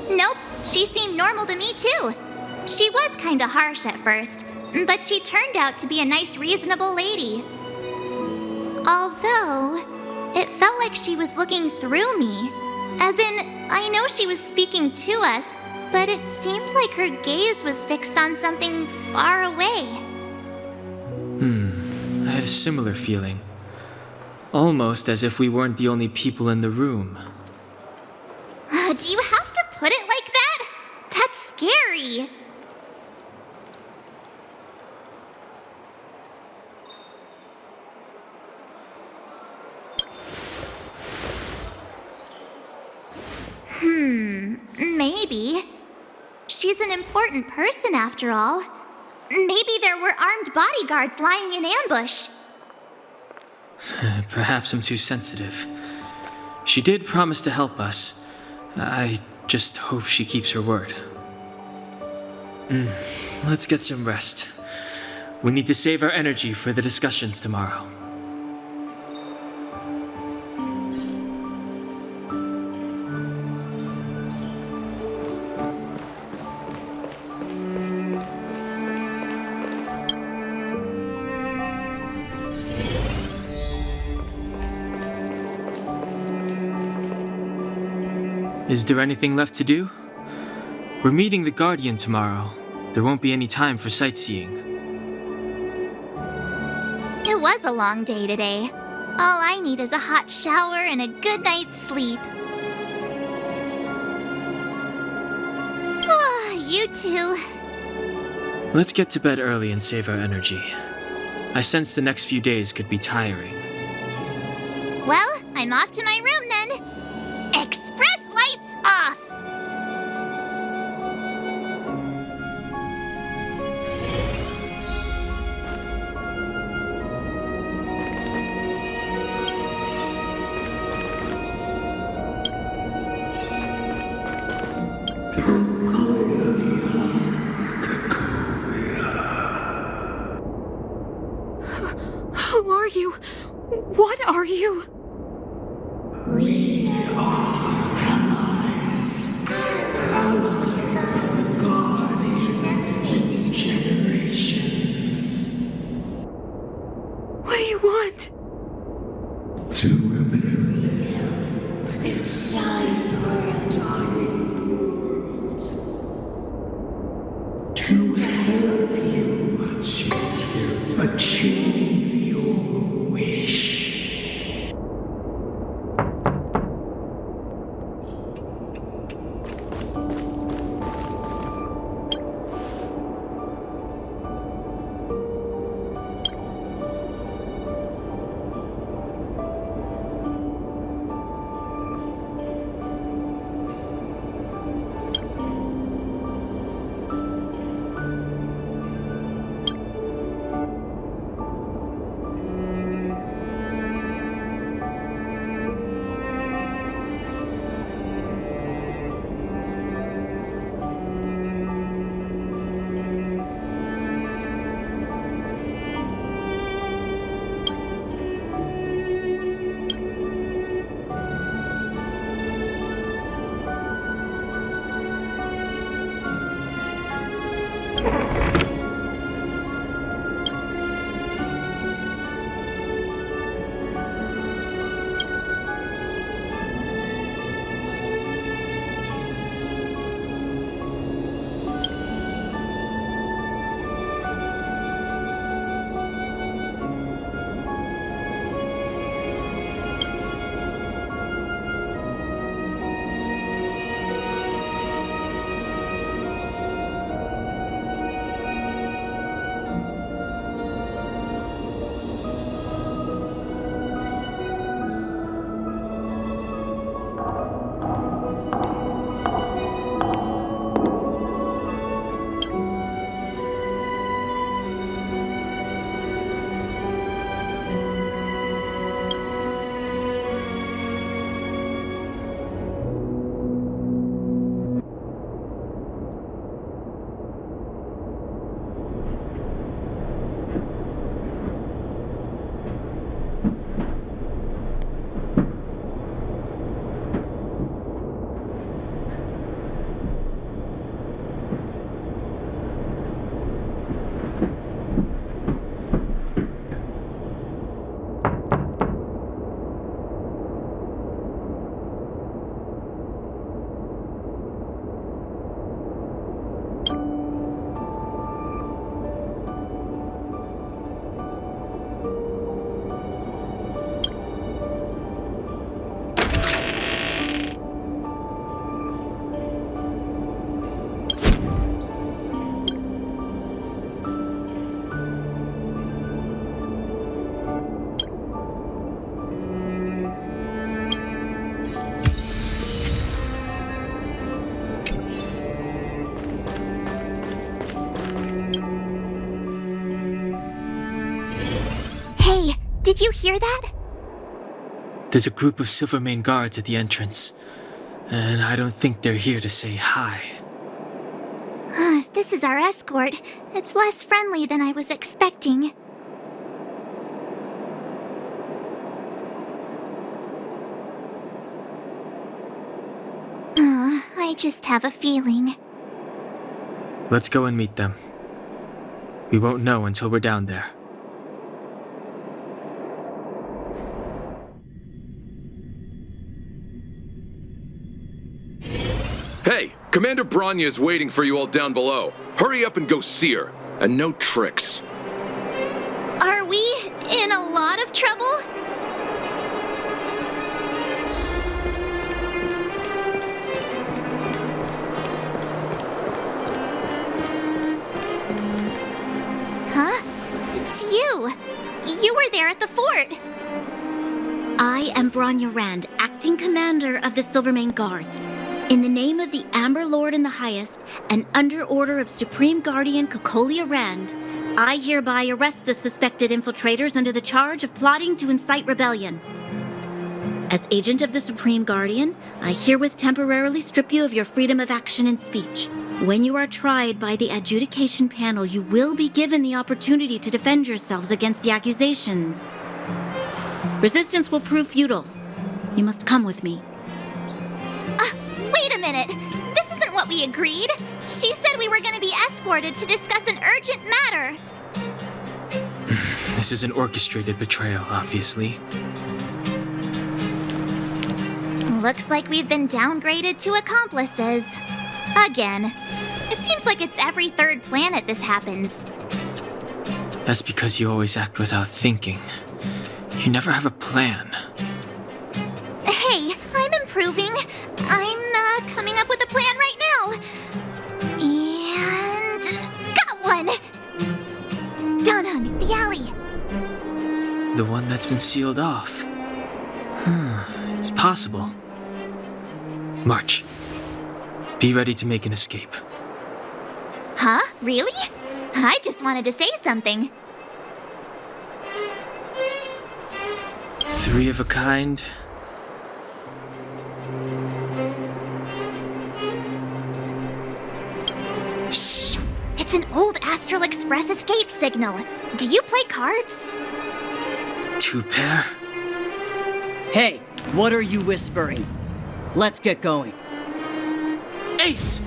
Nope, she seemed normal to me too. She was kinda harsh at first, but she turned out to be a nice, reasonable lady. Although, it felt like she was looking through me. As in, I know she was speaking to us, but it seemed like her gaze was fixed on something far away. I had a similar feeling. Almost as if we weren't the only people in the room. Do you have to put it like that? That's scary. Maybe. She's an important person after all. Maybe there were armed bodyguards lying in ambush. Perhaps I'm too sensitive. She did promise to help us. I just hope she keeps her word. Let's get some rest. We need to save our energy for the discussions tomorrow. Is there anything left to do? We're meeting the Guardian tomorrow. There won't be any time for sightseeing. It was a long day today. All I need is a hot shower and a good night's sleep. You too. Let's get to bed early and save our energy. I sense the next few days could be tiring. Well, I'm off to my room then. Express lights off! Who are you? What are you? We are allies. Allies of the Guardians in generations. What do you want? To rebuild its time for a dying world. To help you achieve your wish. Did you hear that? There's a group of Silvermane guards at the entrance, and I don't think they're here to say hi. If this is our escort. It's less friendly than I was expecting. I just have a feeling. Let's go and meet them. We won't know until we're down there. Hey, Commander Bronya is waiting for you all down below. Hurry up and go see her. And no tricks. Are we in a lot of trouble? Huh? It's you. You were there at the fort. I am Bronya Rand, acting commander of the Silvermane Guards. In the name of the Amber Lord in the Highest, and under order of Supreme Guardian Kokolia Rand, I hereby arrest the suspected infiltrators under the charge of plotting to incite rebellion. As agent of the Supreme Guardian, I herewith temporarily strip you of your freedom of action and speech. When you are tried by the adjudication panel, you will be given the opportunity to defend yourselves against the accusations. Resistance will prove futile. You must come with me. Wait a minute! This isn't what we agreed! She said we were gonna be escorted to discuss an urgent matter! This is an orchestrated betrayal, obviously. Looks like we've been downgraded to accomplices. Again. It seems like it's every third planet this happens. That's because you always act without thinking. You never have a plan. Hey, I'm improving. I'm coming up with a plan right now. And... got one! Donung, the alley. The one that's been sealed off. It's possible. March. Be ready to make an escape. Huh? Really? I just wanted to say something. 3 of a kind. Shh! It's an old Astral Express escape signal. Do you play cards? 2 pair? Hey, what are you whispering? Let's get going. Ace!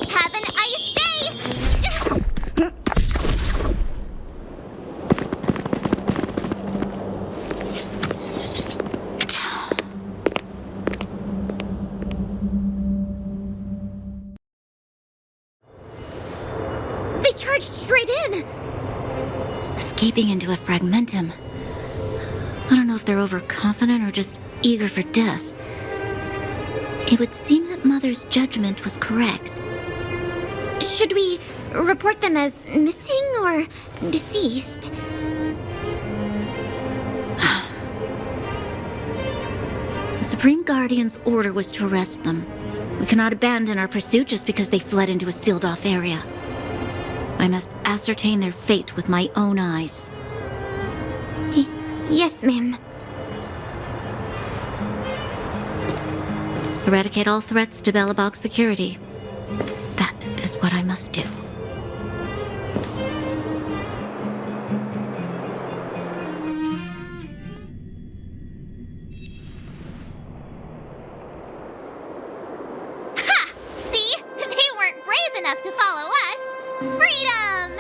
Have an ice day! They charged straight in! Escaping into a fragmentum. I don't know if they're overconfident or just eager for death. It would seem that Mother's judgment was correct. Should we report them as missing or deceased? The Supreme Guardian's order was to arrest them. We cannot abandon our pursuit just because they fled into a sealed-off area. I must ascertain their fate with my own eyes. Yes, ma'am. Eradicate all threats to Belobog's security. That is what I must do. Ha! See? They weren't brave enough to follow us. Freedom!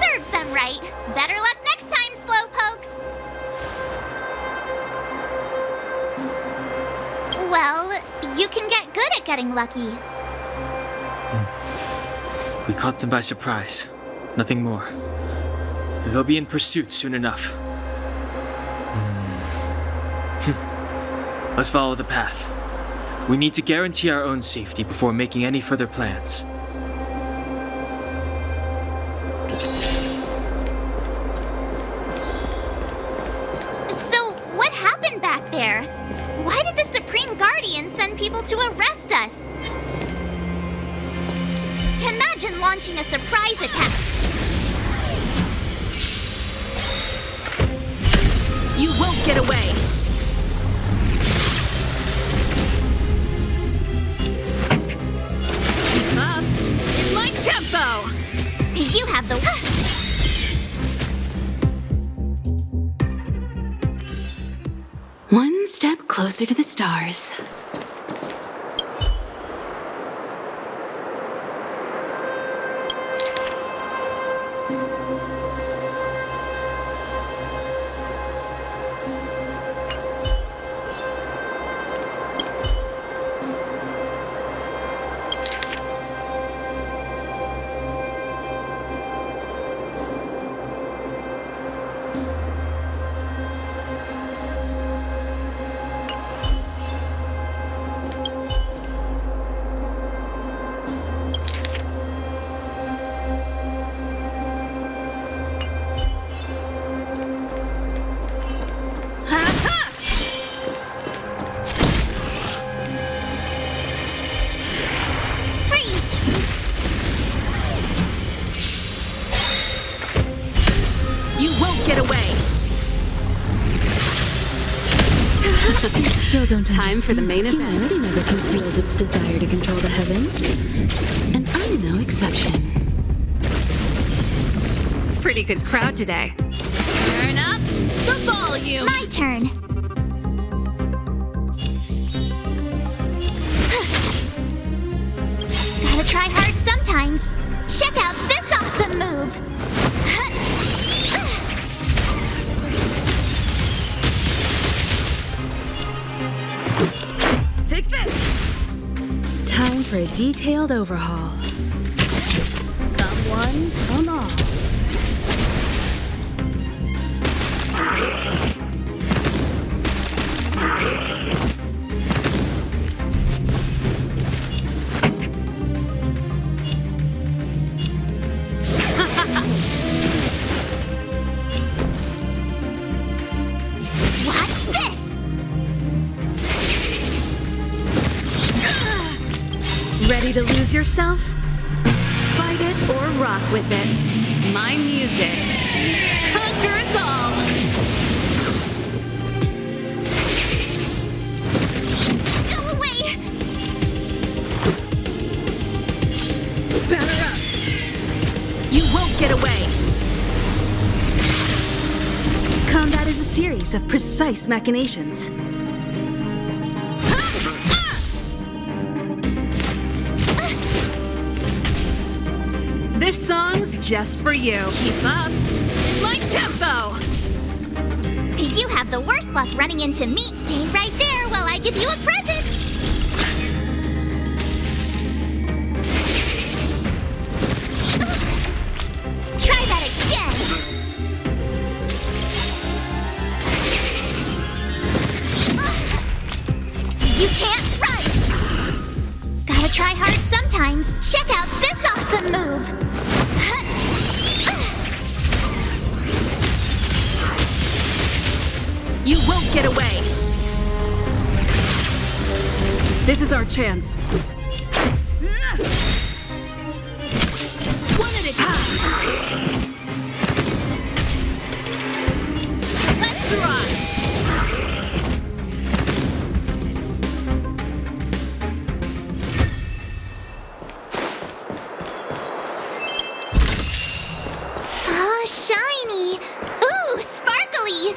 Serves them right. Better luck next time, slowpokes. Well, you can get good at getting lucky. We caught them by surprise. Nothing more. They'll be in pursuit soon enough. Let's follow the path. We need to guarantee our own safety before making any further plans. So, what happened back there? Why did the Supreme Guardian send people to arrest us? Imagine launching a surprise attack. You won't get away. Keep up. It's my tempo. You have the... One step closer to the stars. Still don't Time for the main event. Humanity never conceals its desire to control the heavens. And I'm no exception. Pretty good crowd today. Turn up the volume. My turn. Gotta try hard sometimes. Check out this awesome move. Take this! Time for a detailed overhaul. Come one, come all. Watch this! Ready to lose yourself? Fight it or rock with it. My music conquers all. Go away! Batter up. You won't get away. Combat is a series of precise machinations. This song's just for you. Keep up. My tempo. You have the worst luck running into me. Stay right there while I give you a present. Try that again. You can't run. Gotta try hard sometimes. Check out this awesome move. You won't get away. This is our chance. One at a time. Let's rock. Oh, shiny. Ooh, sparkly.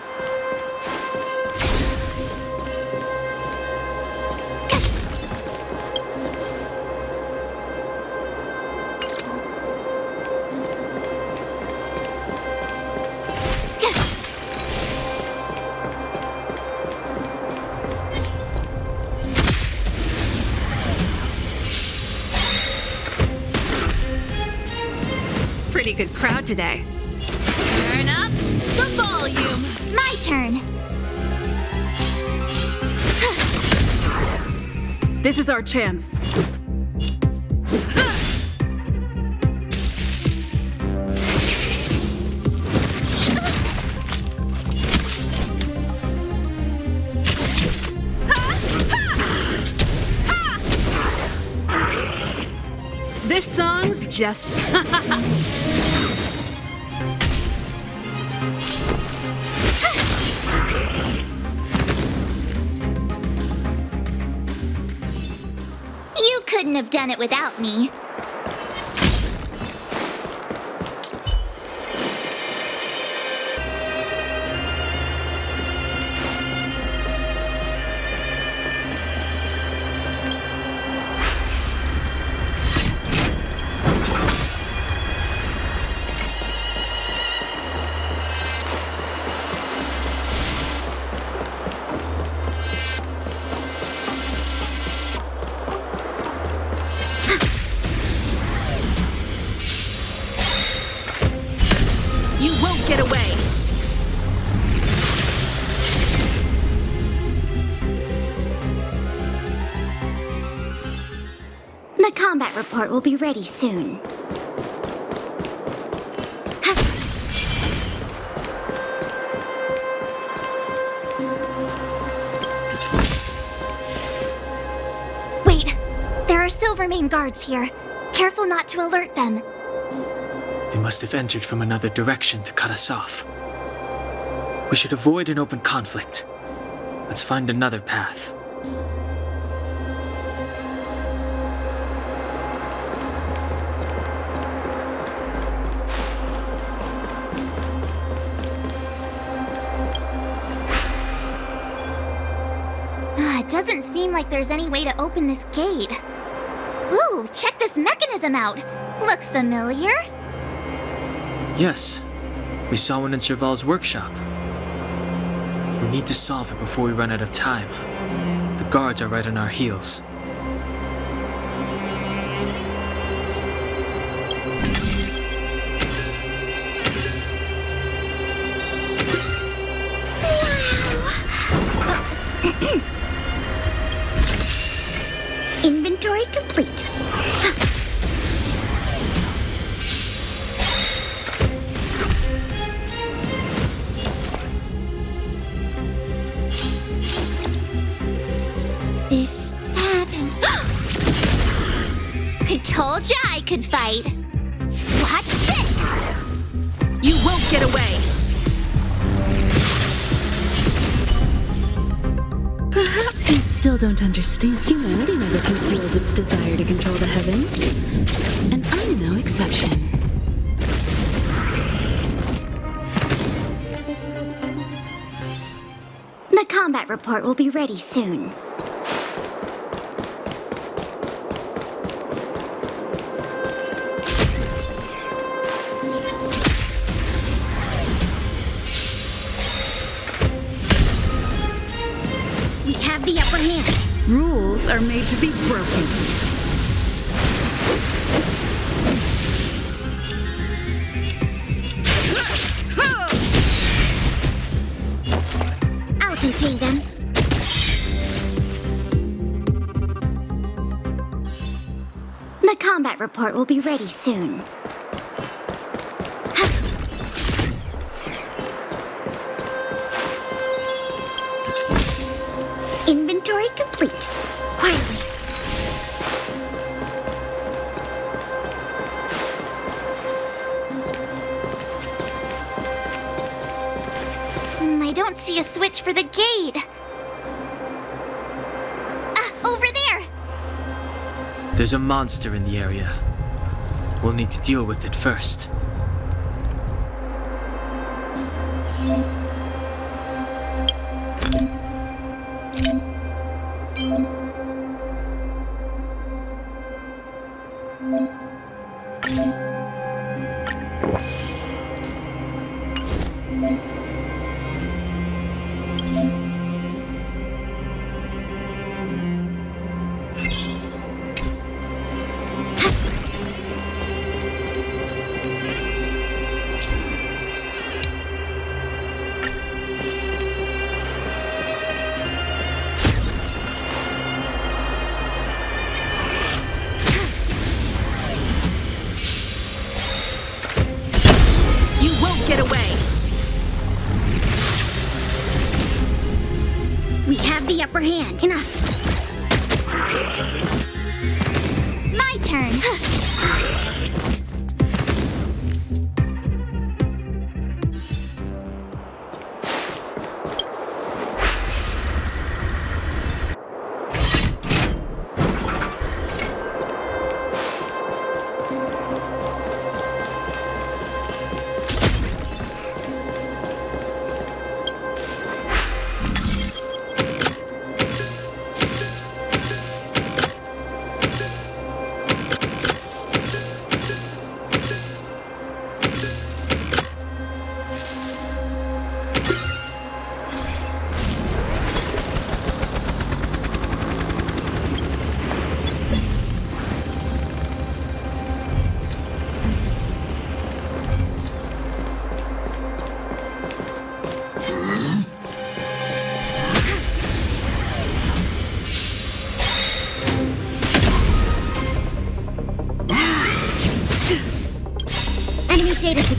Pretty good crowd today. Turn up the volume. My turn. This is our chance. This song's just... You couldn't have done it without me. You won't get away! The combat report will be ready soon. Wait, there are Silvermane guards here. Careful not to alert them. They must have entered from another direction to cut us off. We should avoid an open conflict. Let's find another path. It doesn't seem like there's any way to open this gate. Ooh, check this mechanism out. Look familiar? Yes, we saw one in Serval's workshop. We need to solve it before we run out of time. The guards are right on our heels. Inventory complete. Is that... I told ya I could fight. Watch this! You won't get away! Perhaps you still don't understand. Humanity never conceals its desire to control the heavens. And I'm no exception. The combat report will be ready soon. We have the upper hand. Rules are made to be broken. I'll contain them. The combat report will be ready soon. Inventory complete. Quietly. I don't see a switch for the gate. Over there! There's a monster in the area. We'll need to deal with it first. Get away! We have the upper hand. Enough. My turn.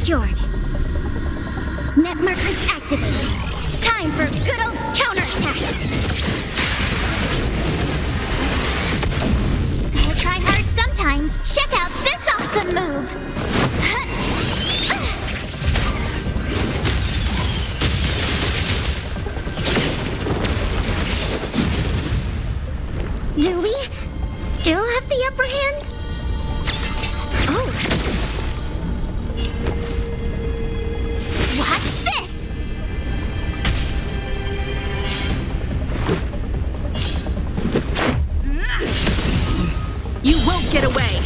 secured. Net markers activated. Time for good old counterattack. I'll try hard sometimes. Check out this awesome move. Do we still have the upper hand? Oh. Watch this! You won't get away!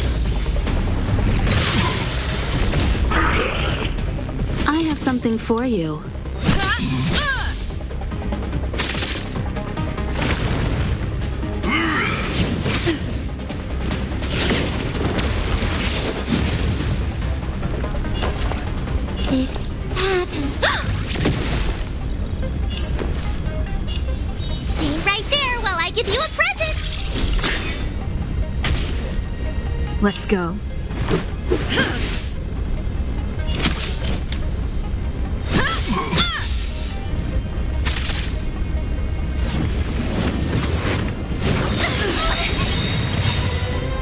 I have something for you. Is that... Stay right there while I give you a present! Let's go.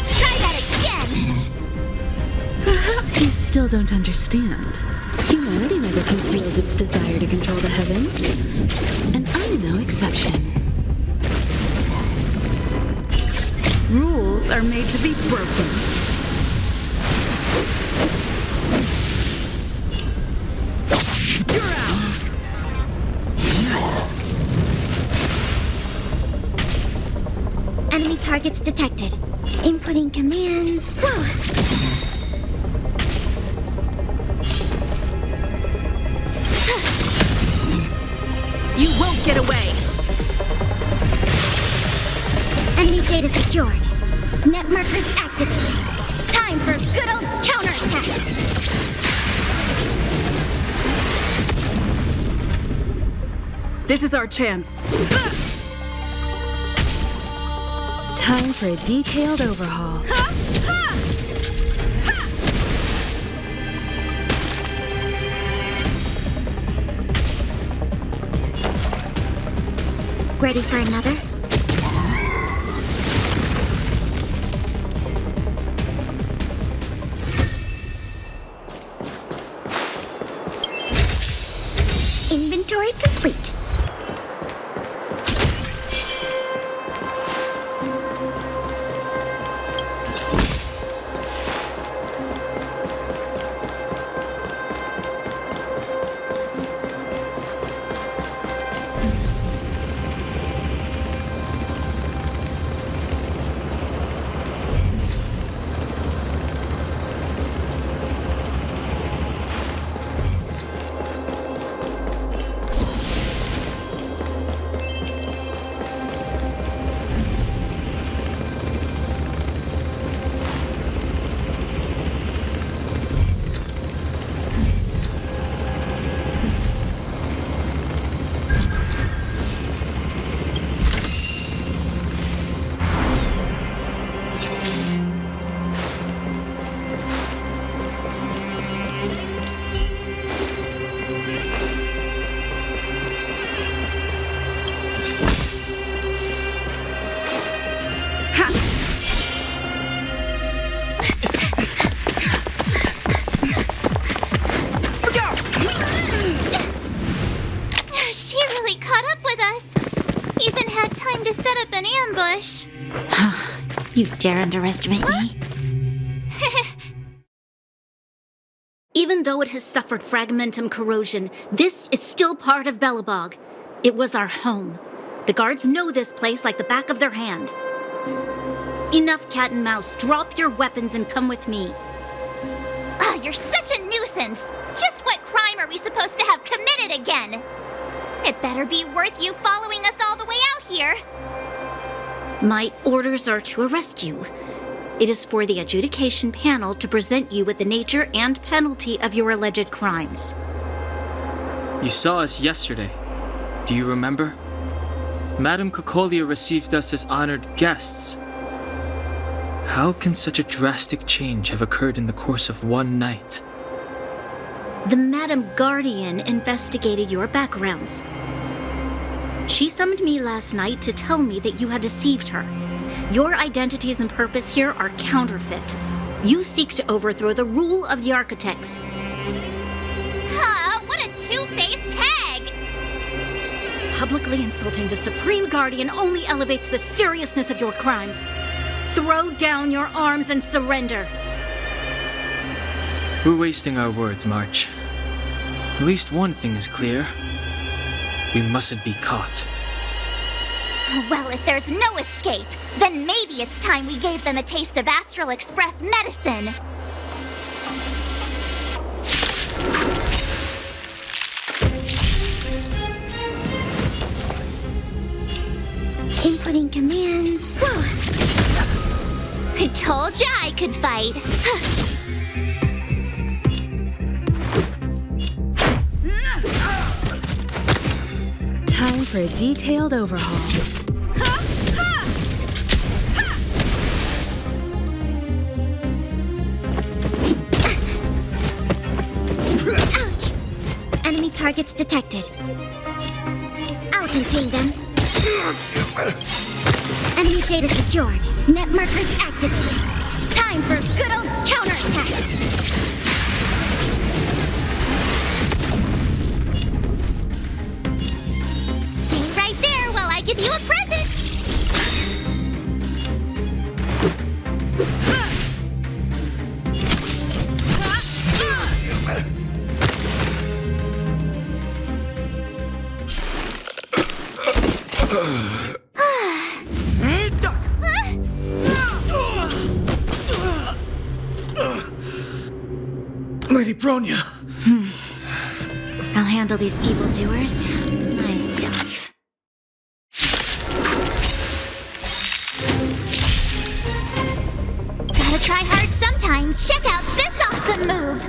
Try that again! Perhaps you still don't understand. Humanity never conceals its desire to control the heavens. And I'm no exception. Rules are made to be broken. You're out! Enemy targets detected. Inputting commands. Whoa. You won't get away! Enemy data secured. Net markers activated. Time for good old counterattack. This is our chance. Time for a detailed overhaul. Ready for another? Inventory complete. She really caught up with us. Even had time to set up an ambush. You dare underestimate me? Even though it has suffered fragmentum corrosion, this is still part of Belobog. It was our home. The guards know this place like the back of their hand. Enough cat and mouse. Drop your weapons and come with me. You're such a nuisance. Just what crime are we supposed to have committed again? It better be worth you following us all the way out here. My orders are to arrest you. It is for the adjudication panel to present you with the nature and penalty of your alleged crimes. You saw us yesterday. Do you remember? Madame Cocolia received us as honored guests. How can such a drastic change have occurred in the course of one night? The Madam Guardian investigated your backgrounds. She summoned me last night to tell me that you had deceived her. Your identities and purpose here are counterfeit. You seek to overthrow the rule of the Architects. Huh, what a two-faced hag! Publicly insulting the Supreme Guardian only elevates the seriousness of your crimes. Throw down your arms and surrender. We're wasting our words, March. At least one thing is clear. We mustn't be caught. Well, if there's no escape, then maybe it's time we gave them a taste of Astral Express medicine. Inputting commands. Whoa. I told ya I could fight. Time for a detailed overhaul. Ouch! Enemy targets detected. I'll contain them. Enemy data secured. Net markers activated. Time for good old counterattack. Stay right there while I give you a present. Lady Bronya! I'll handle these evildoers myself. Gotta try hard sometimes. Check out this awesome move.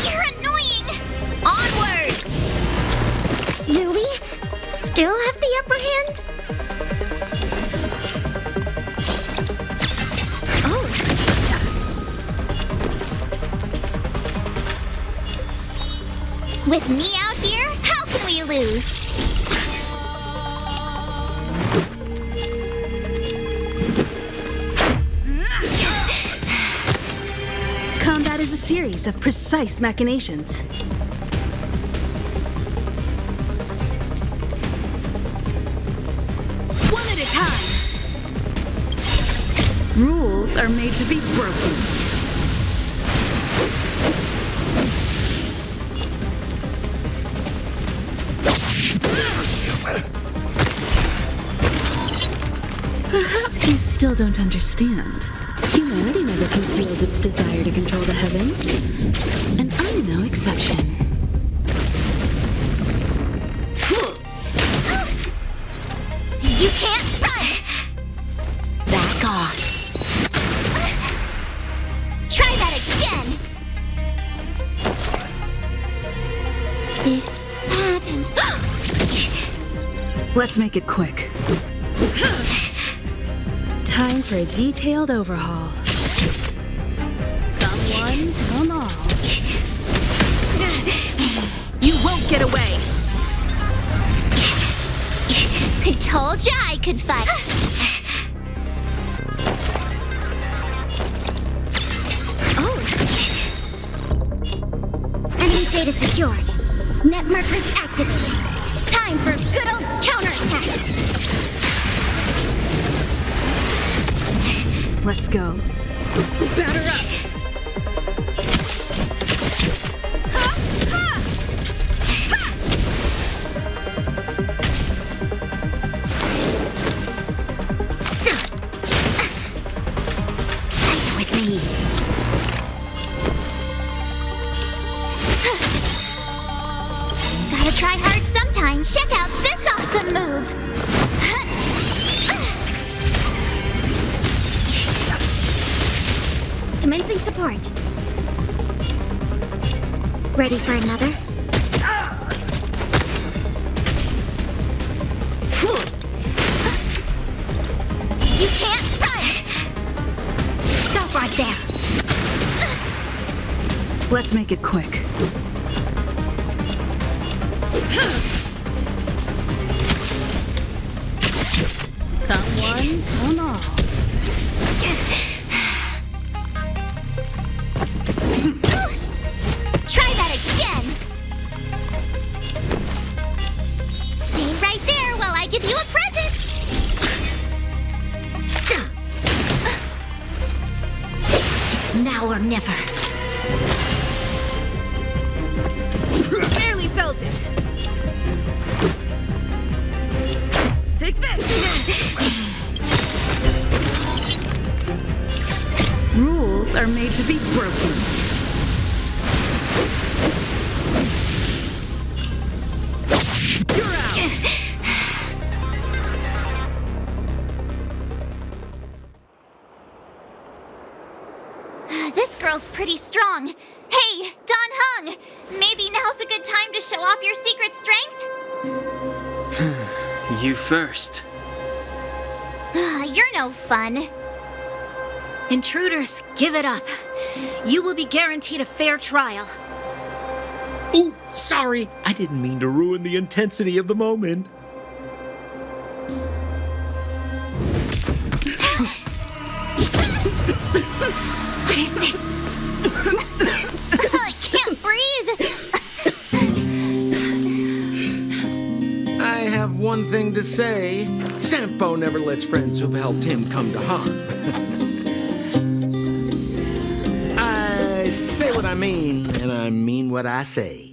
You're annoying. Onward! Do we still have the upper hand? With me out here, how can we lose? Combat is a series of precise machinations. One at a time. Rules are made to be broken. Perhaps you still don't understand. Humanity never conceals its desire to control the heavens. And I'm no exception. You can't run! Back off. Try that again! This, that, and... Let's make it quick. Time for a detailed overhaul. Come one, come all. You won't get away! I told ya I could fight. Enemy data secured. Net markers activated. Time for good old counterattack. Let's go. Batter up! With me. Gotta try hard sometimes. Check out this awesome move. Commencing support. Ready for another? You can't Let's make it quick. Come one, come all. Try that again! Stay right there while I give you a present! It's now or never. Barely felt it. Take this! Rules are made to be broken. You're out! This girl's pretty strong. Hey, Don Hung! Maybe now's a good time to show off your secret strength? You first. You're no fun. Intruders, give it up. You will be guaranteed a fair trial. Ooh, sorry. I didn't mean to ruin the intensity of the moment. What is this? I can't breathe. I have one thing to say. Sampo never lets friends who've helped him come to harm. I say what I mean, and I mean what I say.